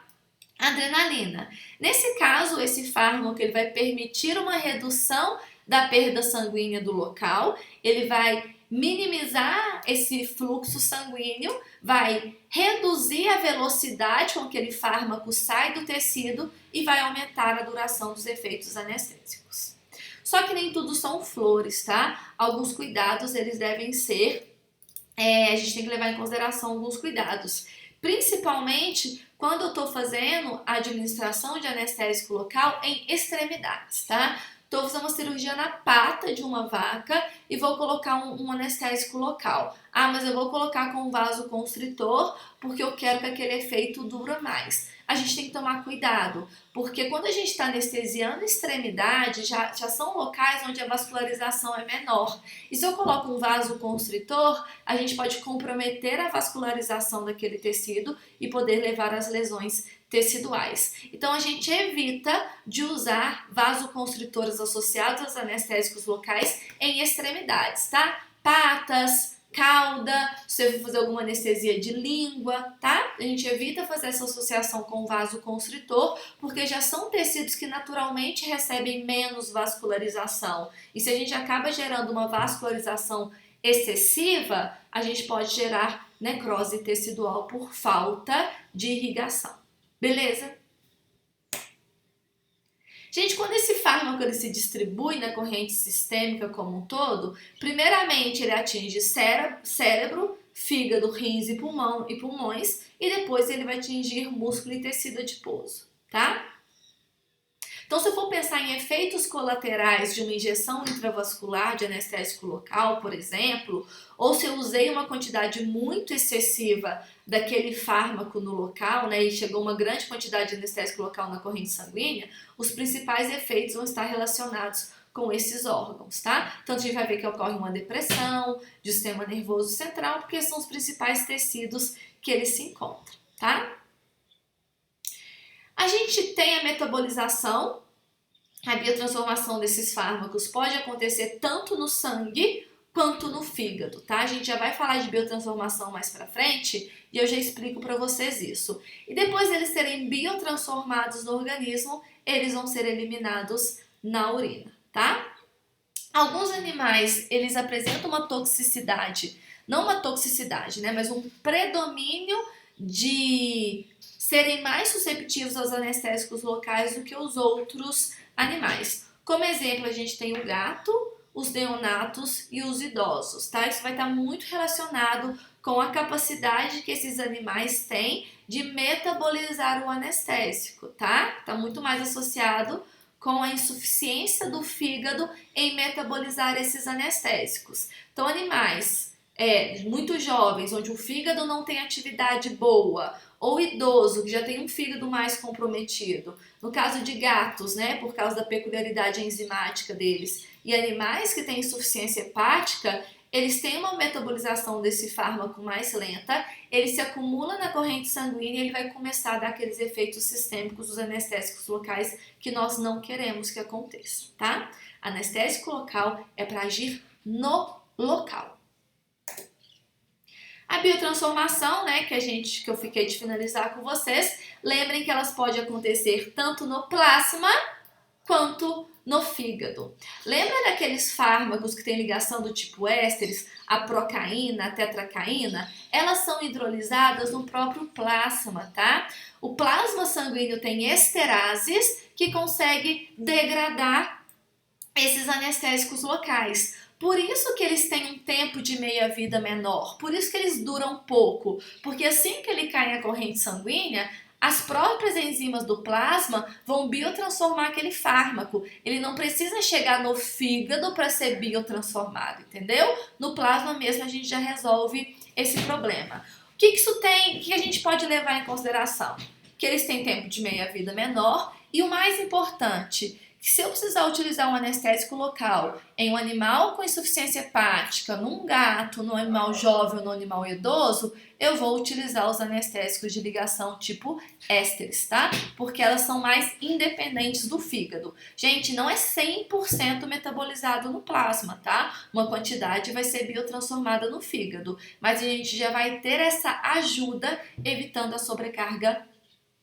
adrenalina. Nesse caso, esse fármaco ele vai permitir uma redução da perda sanguínea do local, ele vai minimizar esse fluxo sanguíneo, vai reduzir a velocidade com que aquele fármaco sai do tecido e vai aumentar a duração dos efeitos anestésicos. Só que nem tudo são flores, tá? Alguns cuidados eles devem ser, a gente tem que levar em consideração alguns cuidados. Principalmente quando eu estou fazendo a administração de anestésico local em extremidades, tá? Estou fazendo uma cirurgia na pata de uma vaca e vou colocar um anestésico local. Ah, mas eu vou colocar com um vasoconstritor porque eu quero que aquele efeito dure mais. A gente tem que tomar cuidado, porque quando a gente está anestesiando extremidade, já são locais onde a vascularização é menor. E se eu coloco um vasoconstritor, a gente pode comprometer a vascularização daquele tecido e poder levar às lesões teciduais. Então a gente evita de usar vasoconstritores associados aos anestésicos locais em extremidades, tá? Patas, cauda, se eu for fazer alguma anestesia de língua, tá? A gente evita fazer essa associação com vasoconstritor, porque já são tecidos que naturalmente recebem menos vascularização. E se a gente acaba gerando uma vascularização excessiva, a gente pode gerar necrose tecidual por falta de irrigação. Beleza? Gente, quando esse fármaco ele se distribui na corrente sistêmica como um todo, primeiramente ele atinge cérebro, fígado, rins e pulmões, e depois ele vai atingir músculo e tecido adiposo, tá? Então, se eu for pensar em efeitos colaterais de uma injeção intravascular de anestésico local, por exemplo, ou se eu usei uma quantidade muito excessiva daquele fármaco no local, né, e chegou uma grande quantidade de anestésico local na corrente sanguínea, os principais efeitos vão estar relacionados com esses órgãos, tá? Então, a gente vai ver que ocorre uma depressão do sistema nervoso central, porque são os principais tecidos que ele se encontra, tá? A gente tem a metabolização, a biotransformação desses fármacos pode acontecer tanto no sangue quanto no fígado, tá? A gente já vai falar de biotransformação mais pra frente e eu já explico pra vocês isso. E depois deles serem biotransformados no organismo, eles vão ser eliminados na urina, tá? Alguns animais, eles apresentam uma toxicidade, não uma toxicidade, né? Mas um predomínio de serem mais susceptíveis aos anestésicos locais do que os outros animais. Como exemplo, a gente tem o gato, os neonatos e os idosos, tá? Isso vai estar muito relacionado com a capacidade que esses animais têm de metabolizar o anestésico, tá? Tá muito mais associado com a insuficiência do fígado em metabolizar esses anestésicos. Então, animais muito jovens, onde o fígado não tem atividade boa, ou idoso, que já tem um fígado mais comprometido. No caso de gatos, né, por causa da peculiaridade enzimática deles, e animais que têm insuficiência hepática, eles têm uma metabolização desse fármaco mais lenta, ele se acumula na corrente sanguínea e ele vai começar a dar aqueles efeitos sistêmicos dos anestésicos locais que nós não queremos que aconteça, tá? Anestésico local é para agir no local. A biotransformação, né, que eu fiquei de finalizar com vocês, lembrem que elas podem acontecer tanto no plasma quanto no fígado. Lembra daqueles fármacos que têm ligação do tipo ésteres, a procaína, a tetracaína? Elas são hidrolisadas no próprio plasma, tá? O plasma sanguíneo tem esterases que conseguem degradar esses anestésicos locais. Por isso que eles têm um tempo de meia-vida menor, por isso que eles duram pouco, porque assim que ele cai na corrente sanguínea, as próprias enzimas do plasma vão biotransformar aquele fármaco. Ele não precisa chegar no fígado para ser biotransformado, entendeu? No plasma mesmo a gente já resolve esse problema. O que isso tem? O que a gente pode levar em consideração? Que eles têm tempo de meia-vida menor e o mais importante, que se eu precisar utilizar um anestésico local em um animal com insuficiência hepática, num gato, num animal jovem ou num animal idoso, eu vou utilizar os anestésicos de ligação tipo ésteres, tá? Porque elas são mais independentes do fígado. Gente, não é 100% metabolizado no plasma, tá? Uma quantidade vai ser biotransformada no fígado, mas a gente já vai ter essa ajuda evitando a sobrecarga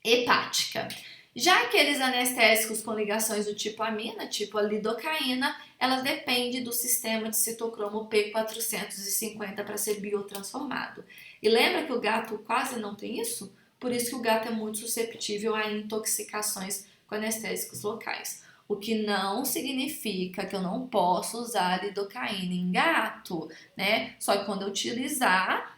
hepática. Já aqueles anestésicos com ligações do tipo amina, tipo a lidocaína, elas dependem do sistema de citocromo P450 para ser biotransformado. E lembra que o gato quase não tem isso? Por isso que o gato é muito susceptível a intoxicações com anestésicos locais. O que não significa que eu não posso usar lidocaína em gato, né? Só que quando eu utilizar,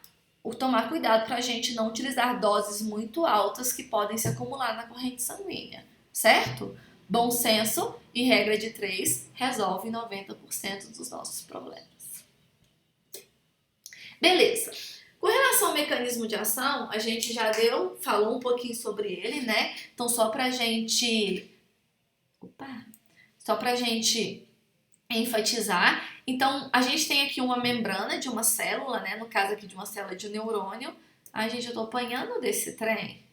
tomar cuidado para a gente não utilizar doses muito altas que podem se acumular na corrente sanguínea, certo? Bom senso e regra de 3 resolve 90% dos nossos problemas. Beleza. Com relação ao mecanismo de ação, a gente já falou um pouquinho sobre ele, né? Então só pra gente enfatizar. Então, a gente tem aqui uma membrana de uma célula, né? No caso aqui de uma célula de neurônio. Ai, gente, eu tô apanhando desse trem.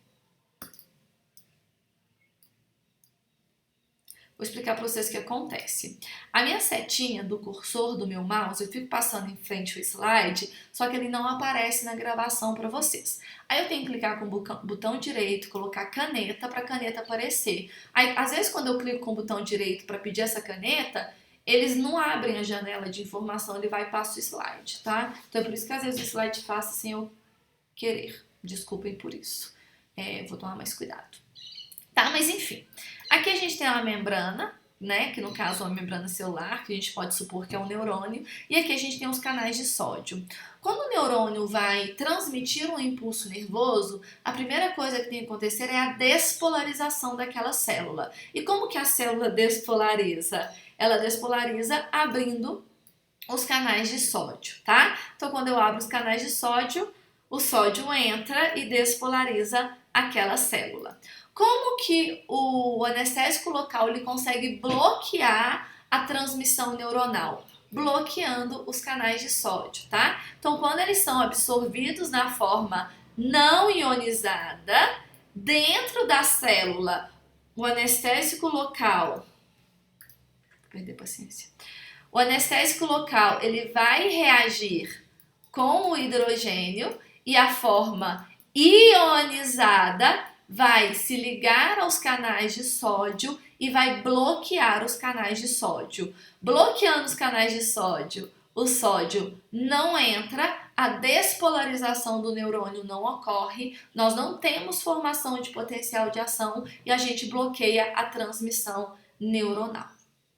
Vou explicar para vocês o que acontece. A minha setinha do cursor do meu mouse, eu fico passando em frente ao slide, só que ele não aparece na gravação para vocês. Aí eu tenho que clicar com o botão direito, colocar caneta para a caneta aparecer. Aí, às vezes, quando eu clico com o botão direito para pedir essa caneta, eles não abrem a janela de informação, ele vai e passa o slide, tá? Então é por isso que às vezes o slide passa sem eu querer. Desculpem por isso. Vou tomar mais cuidado. Tá, mas enfim. Aqui a gente tem uma membrana, né? Que no caso é uma membrana celular, que a gente pode supor que é um neurônio. E aqui a gente tem os canais de sódio. Quando o neurônio vai transmitir um impulso nervoso, a primeira coisa que tem que acontecer é a despolarização daquela célula. E como que a célula despolariza? Ela despolariza abrindo os canais de sódio, tá? Então, quando eu abro os canais de sódio, o sódio entra e despolariza aquela célula. Como que o anestésico local ele consegue bloquear a transmissão neuronal? Bloqueando os canais de sódio, tá? Então, quando eles são absorvidos na forma não ionizada, dentro da célula, o anestésico local... Perder paciência. O anestésico local ele vai reagir com o hidrogênio e a forma ionizada vai se ligar aos canais de sódio e vai bloquear os canais de sódio. Bloqueando os canais de sódio, o sódio não entra, a despolarização do neurônio não ocorre, nós não temos formação de potencial de ação e a gente bloqueia a transmissão neuronal.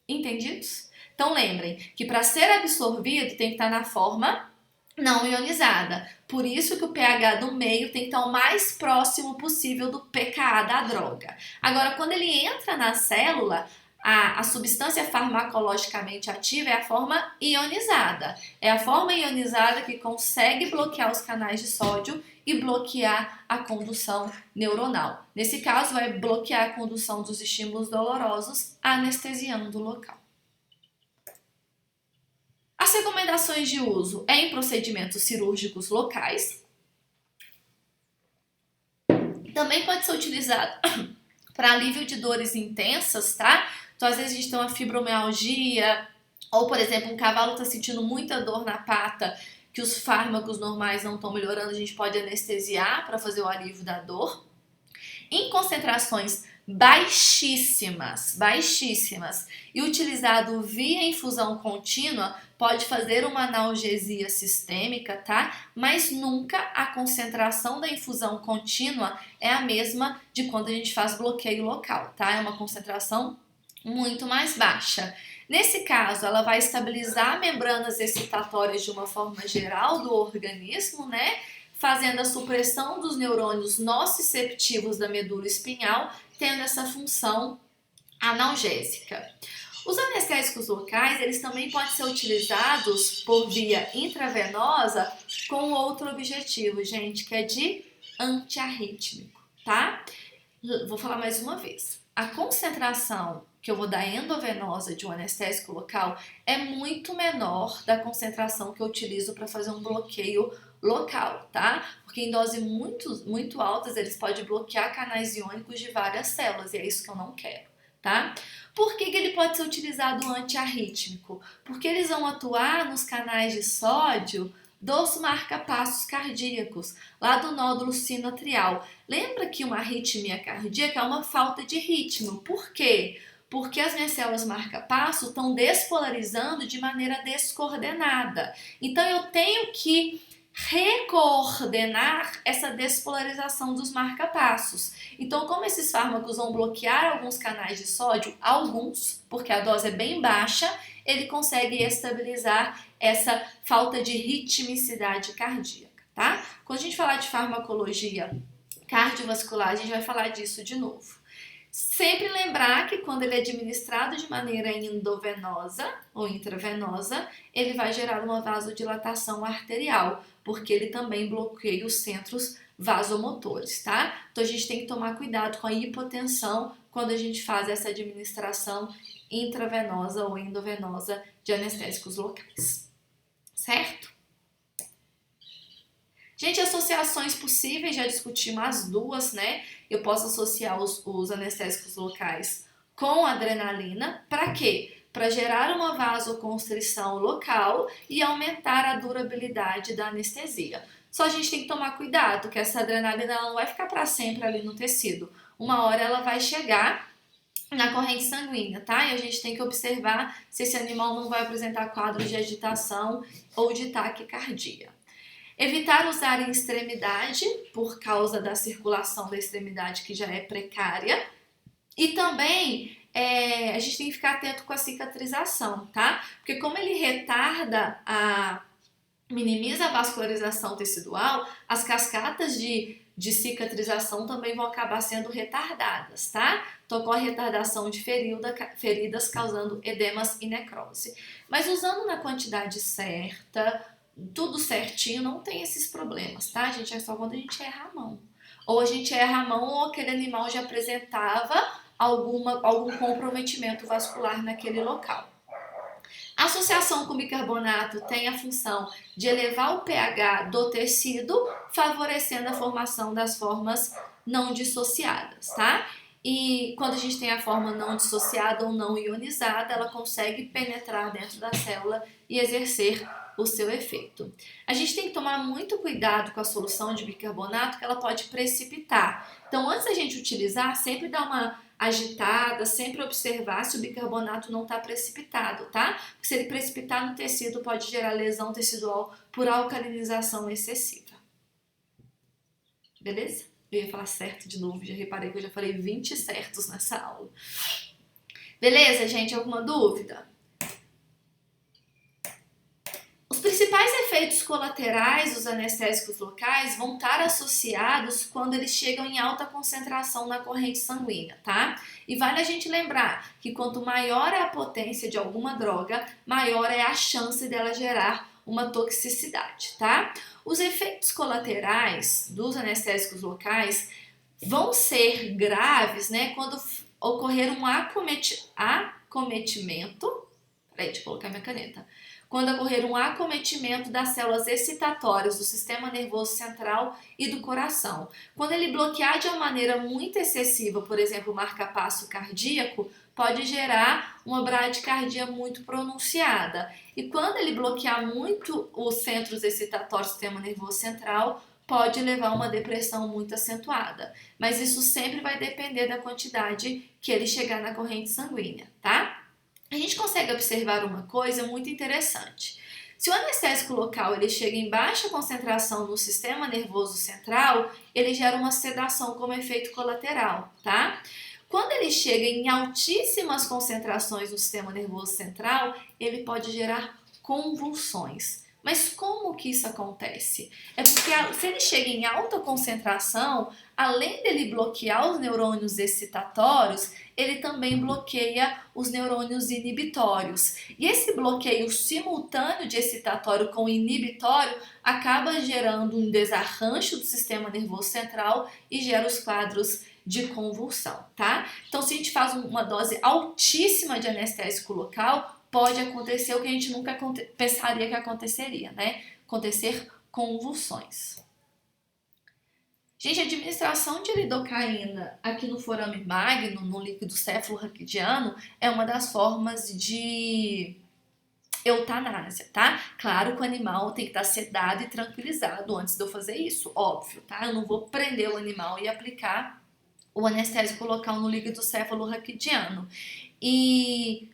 Entendidos? Então lembrem que para ser absorvido tem que estar na forma não ionizada. Por isso que o pH do meio tem que estar o mais próximo possível do pKa da droga. Agora, quando ele entra na célula, a substância farmacologicamente ativa é a forma ionizada. É a forma ionizada que consegue bloquear os canais de sódio e bloquear a condução neuronal. Nesse caso, vai bloquear a condução dos estímulos dolorosos, anestesiando o local. As recomendações de uso é em procedimentos cirúrgicos locais. Também pode ser utilizado para alívio de dores intensas, tá? Então, às vezes a gente tem uma fibromialgia, ou, por exemplo, um cavalo está sentindo muita dor na pata, que os fármacos normais não estão melhorando, a gente pode anestesiar para fazer o alívio da dor. Em concentrações baixíssimas, e utilizado via infusão contínua, pode fazer uma analgesia sistêmica, tá? Mas nunca a concentração da infusão contínua é a mesma de quando a gente faz bloqueio local, tá? É uma concentração muito mais baixa. Nesse caso, ela vai estabilizar membranas excitatórias de uma forma geral do organismo, né? Fazendo a supressão dos neurônios nociceptivos da medula espinhal, tendo essa função analgésica. Os anestésicos locais, eles também podem ser utilizados por via intravenosa com outro objetivo, gente, que é de antiarrítmico, tá? Vou falar mais uma vez. A concentração que eu vou dar endovenosa de um anestésico local é muito menor da concentração que eu utilizo para fazer um bloqueio local, tá? Porque em doses muito altas eles podem bloquear canais iônicos de várias células e é isso que eu não quero, tá? Por que ele pode ser utilizado antiarrítmico? Porque eles vão atuar nos canais de sódio dos marcapassos cardíacos, lá do nódulo sinoatrial. Lembra que uma arritmia cardíaca é uma falta de ritmo. Por quê? Porque as minhas células marca-passo estão despolarizando de maneira descoordenada. Então eu tenho que recoordenar essa despolarização dos marca-passos. Então, como esses fármacos vão bloquear alguns canais de sódio, alguns, porque a dose é bem baixa, ele consegue estabilizar essa falta de ritmicidade cardíaca, tá? Quando a gente falar de farmacologia cardiovascular, a gente vai falar disso de novo. Sempre lembrar que quando ele é administrado de maneira endovenosa ou intravenosa, ele vai gerar uma vasodilatação arterial, porque ele também bloqueia os centros vasomotores, tá? Então a gente tem que tomar cuidado com a hipotensão quando a gente faz essa administração intravenosa ou endovenosa de anestésicos locais, certo? Gente, associações possíveis, já discutimos as duas, né? Eu posso associar os anestésicos locais com adrenalina. Para quê? Para gerar uma vasoconstrição local e aumentar a durabilidade da anestesia. Só a gente tem que tomar cuidado, que essa adrenalina ela não vai ficar para sempre ali no tecido. Uma hora ela vai chegar na corrente sanguínea, tá? E a gente tem que observar se esse animal não vai apresentar quadros de agitação ou de taquicardia. Evitar usar em extremidade, por causa da circulação da extremidade que já é precária. E também a gente tem que ficar atento com a cicatrização, tá? Porque como ele minimiza a vascularização tecidual, as cascatas de cicatrização também vão acabar sendo retardadas, tá? Então ocorre retardação de feridas causando edemas e necrose. Mas usando na quantidade certa, tudo certinho, não tem esses problemas, tá, gente? É só quando a gente erra a mão. Ou a gente erra a mão ou aquele animal já apresentava algum comprometimento vascular naquele local. A associação com bicarbonato tem a função de elevar o pH do tecido, favorecendo a formação das formas não dissociadas, tá? E quando a gente tem a forma não dissociada ou não ionizada, ela consegue penetrar dentro da célula e exercer o seu efeito. A gente tem que tomar muito cuidado com a solução de bicarbonato, que ela pode precipitar. Então, antes da gente utilizar, sempre dá uma agitada, sempre observar se o bicarbonato não está precipitado, tá? Porque se ele precipitar no tecido, pode gerar lesão tecidual por alcalinização excessiva. Beleza? Eu ia falar certo de novo, já reparei que eu já falei 20 certos nessa aula. Beleza, gente? Alguma dúvida? efeitos colaterais dos anestésicos locais vão estar associados quando eles chegam em alta concentração na corrente sanguínea, tá? E vale a gente lembrar que quanto maior é a potência de alguma droga, maior é a chance dela gerar uma toxicidade, tá? Os efeitos colaterais dos anestésicos locais vão ser graves, né, quando ocorrer um acometimento. Peraí, deixa eu colocar minha caneta. Quando ocorrer um acometimento das células excitatórias do sistema nervoso central e do coração. Quando ele bloquear de uma maneira muito excessiva, por exemplo, o marca-passo cardíaco, pode gerar uma bradicardia muito pronunciada. E quando ele bloquear muito os centros excitatórios do sistema nervoso central, pode levar a uma depressão muito acentuada. Mas isso sempre vai depender da quantidade que ele chegar na corrente sanguínea, tá? A gente consegue observar uma coisa muito interessante. Se o anestésico local ele chega em baixa concentração no sistema nervoso central, ele gera uma sedação como efeito colateral, tá? Quando ele chega em altíssimas concentrações no sistema nervoso central, ele pode gerar convulsões. Mas como que isso acontece? É porque se ele chega em alta concentração, além dele bloquear os neurônios excitatórios, ele também bloqueia os neurônios inibitórios. E esse bloqueio simultâneo de excitatório com inibitório acaba gerando um desarranjo do sistema nervoso central e gera os quadros de convulsão, tá? Então, se a gente faz uma dose altíssima de anestésico local, pode acontecer o que a gente nunca pensaria que aconteceria, né? Acontecer convulsões. Gente, a administração de lidocaína aqui no forame magno, no líquido cefalorraquidiano, é uma das formas de eutanásia, tá? Claro que o animal tem que estar sedado e tranquilizado antes de eu fazer isso, óbvio, tá? Eu não vou prender o animal e aplicar o anestésico local no líquido cefalorraquidiano. E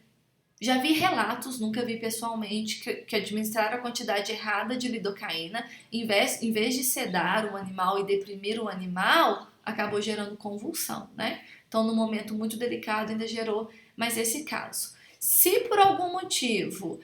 já vi relatos, nunca vi pessoalmente, que administraram a quantidade errada de lidocaína, em vez de sedar o animal e deprimir o animal, acabou gerando convulsão, né? Então, num momento muito delicado, ainda gerou mais esse caso. Se por algum motivo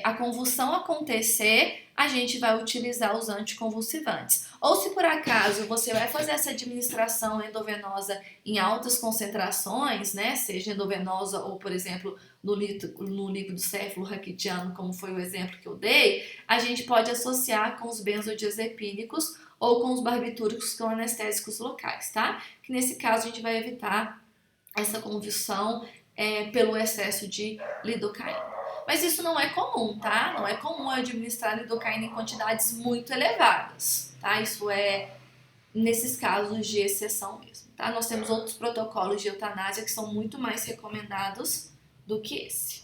a convulsão acontecer, a gente vai utilizar os anticonvulsivantes. Ou se por acaso você vai fazer essa administração endovenosa em altas concentrações, né, seja endovenosa ou, por exemplo, no líquido cefalorraquidiano, como foi o exemplo que eu dei, a gente pode associar com os benzodiazepínicos ou com os barbitúricos, que são anestésicos locais, tá? Que nesse caso a gente vai evitar essa convulsão pelo excesso de lidocaína. Mas isso não é comum, tá? Não é comum administrar lidocaína em quantidades muito elevadas, tá? Isso é nesses casos de exceção mesmo, tá? Nós temos outros protocolos de eutanásia que são muito mais recomendados do que esse.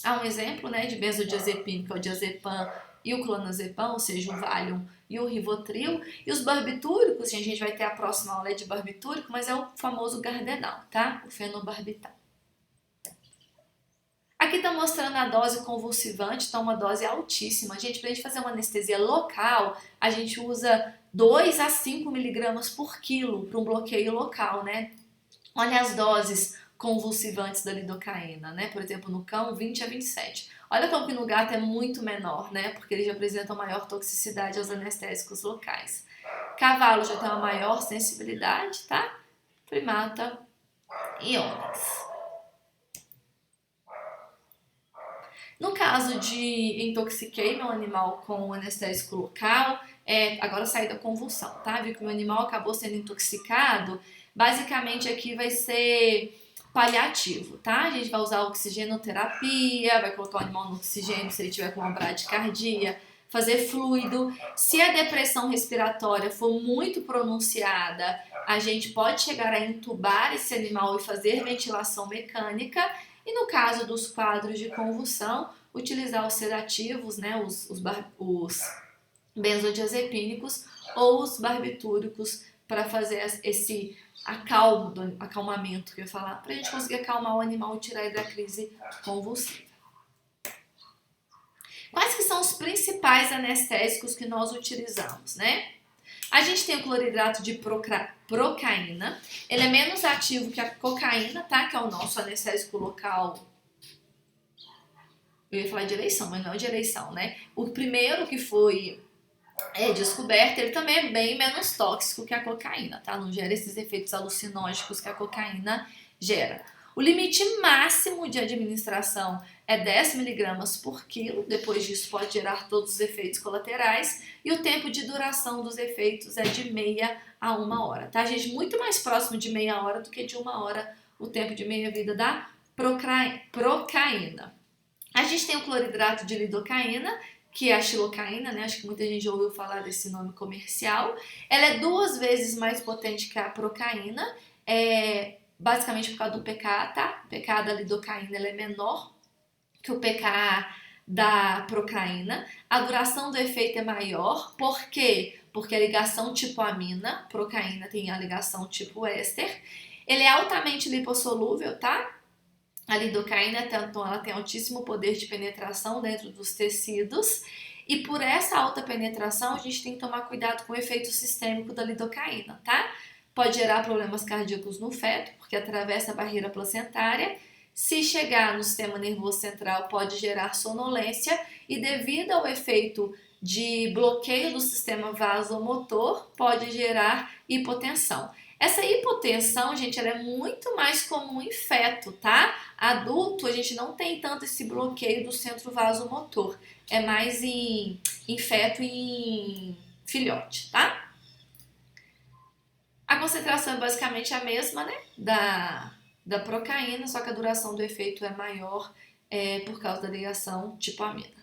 Há um exemplo, né, de benzodiazepínico, que é o diazepam e o clonazepam, ou seja, o Valium e o Rivotril. E os barbitúricos, a gente vai ter a próxima aula de barbitúrico, mas é o famoso Gardenal, tá? O fenobarbital. Aqui está mostrando a dose convulsivante, então uma dose altíssima. Gente, para a gente fazer uma anestesia local, a gente usa 2 a 5 miligramas por quilo para um bloqueio local, né? Olha as doses convulsivantes da lidocaína, né? Por exemplo, no cão, 20 a 27. Olha como que no gato é muito menor, né? Porque eles já apresentam maior toxicidade aos anestésicos locais. Cavalo já tem uma maior sensibilidade, tá? Primata e homens. No caso de intoxiquei meu animal com anestésico local, agora saí da convulsão, tá? Viu que meu animal acabou sendo intoxicado, basicamente aqui vai ser paliativo, tá? A gente vai usar oxigenoterapia, vai colocar o animal no oxigênio se ele tiver com uma bradicardia, fazer fluido. Se a depressão respiratória for muito pronunciada, a gente pode chegar a entubar esse animal e fazer ventilação mecânica. E no caso dos quadros de convulsão, utilizar os sedativos, né, os benzodiazepínicos ou os barbitúricos para fazer esse acalmamento que eu ia falar, para a gente conseguir acalmar o animal e tirar ele da crise convulsiva. Quais que são os principais anestésicos que nós utilizamos, né? A gente tem o cloridrato de procaína, ele é menos ativo que a cocaína, tá? Que é o nosso anestésico local Eu ia falar de eleição, mas não de eleição, né? O primeiro que foi descoberto, ele também é bem menos tóxico que a cocaína, tá? Não gera esses efeitos alucinógenos que a cocaína gera. O limite máximo de administração é 10 miligramas por quilo, depois disso pode gerar todos os efeitos colaterais, e o tempo de duração dos efeitos é de meia a 1 hora, tá, gente? Muito mais próximo de meia hora do que de 1 hora o tempo de meia-vida da procaína. A gente tem o cloridrato de lidocaína, que é a xilocaína, né? Acho que muita gente já ouviu falar desse nome comercial. Ela é 2 vezes mais potente que a procaína, basicamente por causa do pKa, tá? O pKa da lidocaína ela é menor que o pKa da procaína. A duração do efeito é maior. Por quê? Porque a ligação tipo amina, procaína tem a ligação tipo éster. Ele é altamente lipossolúvel, tá? A lidocaína, então, ela tem altíssimo poder de penetração dentro dos tecidos, e por essa alta penetração a gente tem que tomar cuidado com o efeito sistêmico da lidocaína, tá? Pode gerar problemas cardíacos no feto, porque atravessa a barreira placentária. Se chegar no sistema nervoso central, pode gerar sonolência, e devido ao efeito de bloqueio do sistema vasomotor, pode gerar hipotensão. Essa hipotensão, gente, ela é muito mais comum em feto, tá? Adulto, a gente não tem tanto esse bloqueio do centro vasomotor. É mais em feto e em filhote, tá? A concentração é basicamente a mesma, né? Da procaína, só que a duração do efeito é maior por causa da ligação tipo amina.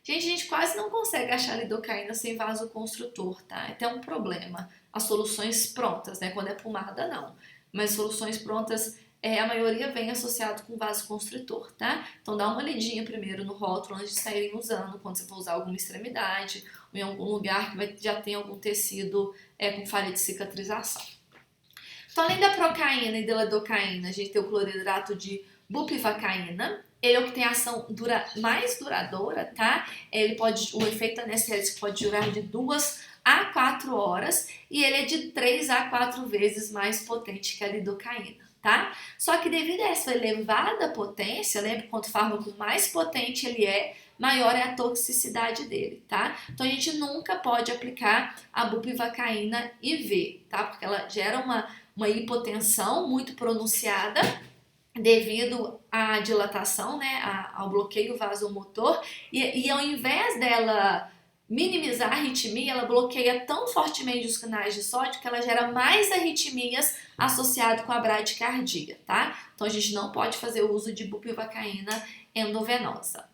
Gente, a gente quase não consegue achar lidocaína sem vasoconstrutor, tá? É até um problema. As soluções prontas, né? Quando é pomada, não. Mas soluções prontas, a maioria vem associado com vasoconstritor, tá? Então dá uma lidinha primeiro no rótulo antes de saírem usando, quando você for usar alguma extremidade ou em algum lugar que já tem algum tecido com falha de cicatrização. Então, além da procaína e da lidocaína, a gente tem o cloridrato de bupivacaína. Ele é o que tem a ação mais duradoura, tá? O efeito anestésico pode durar de 2 a 4 horas e ele é de 3 a 4 vezes mais potente que a lidocaína, tá? Só que devido a essa elevada potência, lembra, quanto fármaco mais potente ele é, maior é a toxicidade dele, tá? Então a gente nunca pode aplicar a bupivacaína IV, tá? Porque ela gera uma hipotensão muito pronunciada devido à dilatação, né, ao bloqueio vasomotor, e ao invés dela minimizar a arritmia, ela bloqueia tão fortemente os canais de sódio que ela gera mais arritmias associado com a bradicardia, tá? Então a gente não pode fazer o uso de bupivacaína endovenosa.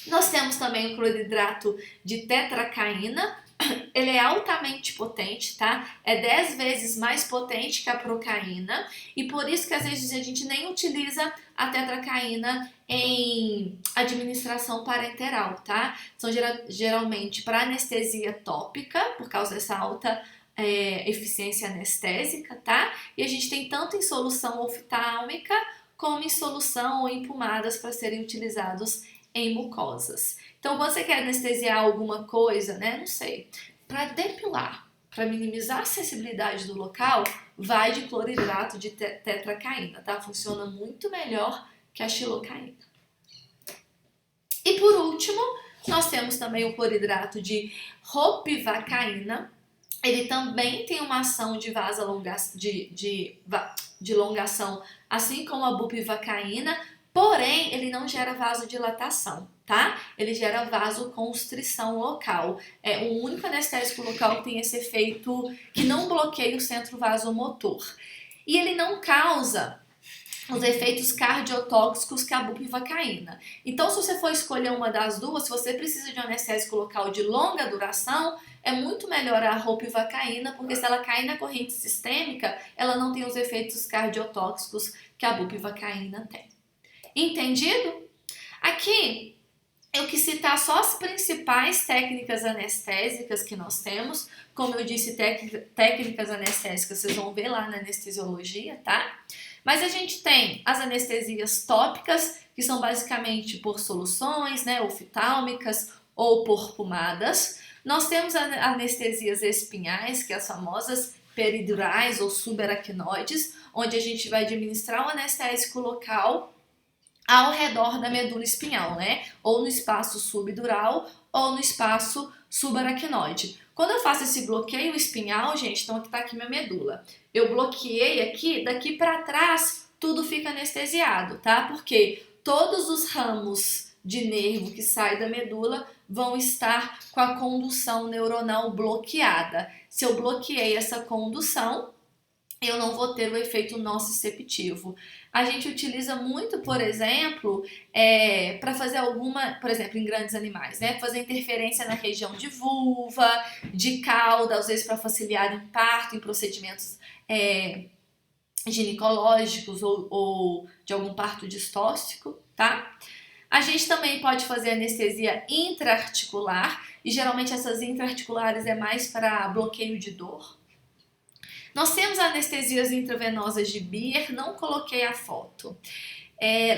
Nós temos também o cloridrato de tetracaína. Ele é altamente potente, tá? É 10 vezes mais potente que a procaína, e por isso que às vezes a gente nem utiliza a tetracaína em administração parenteral, tá? São geralmente para anestesia tópica, por causa dessa alta eficiência anestésica, tá? E a gente tem tanto em solução oftálmica como em solução ou em pomadas para serem utilizados em mucosas. Então, quando você quer anestesiar alguma coisa, né, não sei, para depilar, para minimizar a sensibilidade do local, vai de cloridrato de tetracaína, tá? Funciona muito melhor que a xilocaína. E por último, nós temos também o cloridrato de ropivacaína. Ele também tem uma ação de elongação, assim como a bupivacaína, porém ele não gera vasodilatação, tá? Ele gera vasoconstrição local. É o único anestésico local que tem esse efeito que não bloqueia o centro vasomotor. E ele não causa os efeitos cardiotóxicos que a bupivacaína. Então, se você for escolher uma das duas, se você precisa de um anestésico local de longa duração, é muito melhor a ropivacaína, porque se ela cair na corrente sistêmica, ela não tem os efeitos cardiotóxicos que a bupivacaína tem. Entendido? Aqui eu quis citar só as principais técnicas anestésicas que nós temos. Como eu disse, técnicas anestésicas vocês vão ver lá na anestesiologia, tá? Mas a gente tem as anestesias tópicas, que são basicamente por soluções, né, oftálmicas ou por pomadas. Nós temos anestesias espinhais, que é as famosas peridurais ou subaracnoides, onde a gente vai administrar o anestésico local ao redor da medula espinhal, né? Ou no espaço subdural ou no espaço subaracnoide. Quando eu faço esse bloqueio espinhal, gente, então aqui tá aqui minha medula. Eu bloqueei aqui, daqui para trás tudo fica anestesiado, tá? Porque todos os ramos de nervo que saem da medula vão estar com a condução neuronal bloqueada. Se eu bloqueei essa condução, eu não vou ter o efeito nociceptivo. A gente utiliza muito, por exemplo, para fazer por exemplo, em grandes animais, né? Fazer interferência na região de vulva, de cauda, às vezes para facilitar em parto, em procedimentos ginecológicos ou de algum parto distóxico, tá? A gente também pode fazer anestesia intraarticular, e geralmente essas intraarticulares é mais para bloqueio de dor. Nós temos anestesias intravenosas de Beer, não coloquei a foto.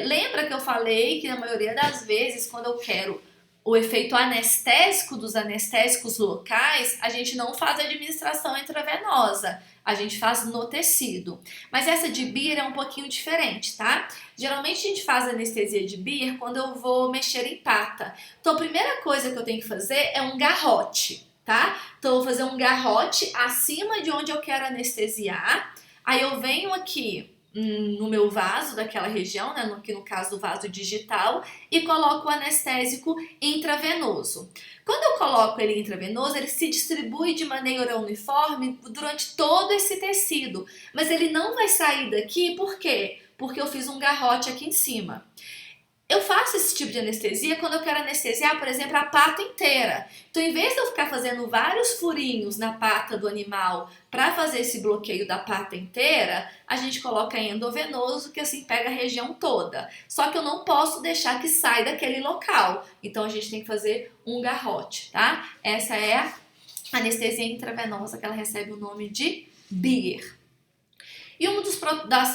Lembra que eu falei que na maioria das vezes, quando eu quero o efeito anestésico dos anestésicos locais, a gente não faz administração intravenosa, a gente faz no tecido. Mas essa de Beer é um pouquinho diferente, tá? Geralmente a gente faz anestesia de Beer quando eu vou mexer em pata. Então a primeira coisa que eu tenho que fazer é um garrote, tá? Então eu vou fazer um garrote acima de onde eu quero anestesiar. Aí eu venho aqui no meu vaso daquela região, né, aqui no caso do vaso digital, e coloco o anestésico intravenoso. Quando eu coloco ele intravenoso, ele se distribui de maneira uniforme durante todo esse tecido, mas ele não vai sair daqui, por quê? Porque eu fiz um garrote aqui em cima. Eu faço esse tipo de anestesia quando eu quero anestesiar, por exemplo, a pata inteira. Então, em vez de eu ficar fazendo vários furinhos na pata do animal para fazer esse bloqueio da pata inteira, a gente coloca endovenoso, que assim pega a região toda. Só que eu não posso deixar que saia daquele local. Então, a gente tem que fazer um garrote, tá? Essa é a anestesia intravenosa, que ela recebe o nome de Beer. E uma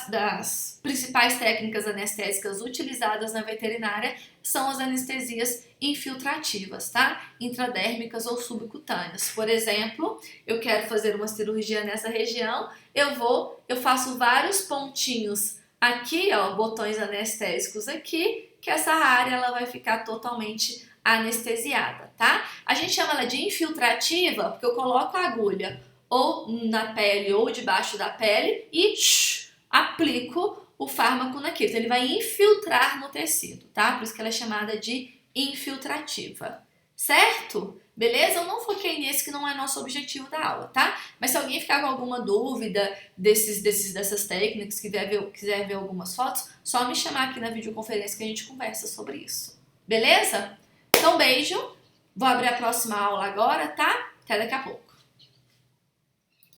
das principais técnicas anestésicas utilizadas na veterinária são as anestesias infiltrativas, tá? Intradérmicas ou subcutâneas. Por exemplo, eu quero fazer uma cirurgia nessa região, eu faço vários pontinhos aqui, ó, botões anestésicos aqui, que essa área ela vai ficar totalmente anestesiada, tá? A gente chama ela de infiltrativa porque eu coloco a agulha ou na pele ou debaixo da pele e aplico o fármaco naquilo. Então ele vai infiltrar no tecido, tá? Por isso que ela é chamada de infiltrativa. Certo? Beleza? Eu não foquei nesse que não é nosso objetivo da aula, tá? Mas se alguém ficar com alguma dúvida dessas técnicas, quiser ver algumas fotos, só me chamar aqui na videoconferência que a gente conversa sobre isso. Beleza? Então beijo. Vou abrir a próxima aula agora, tá? Até daqui a pouco.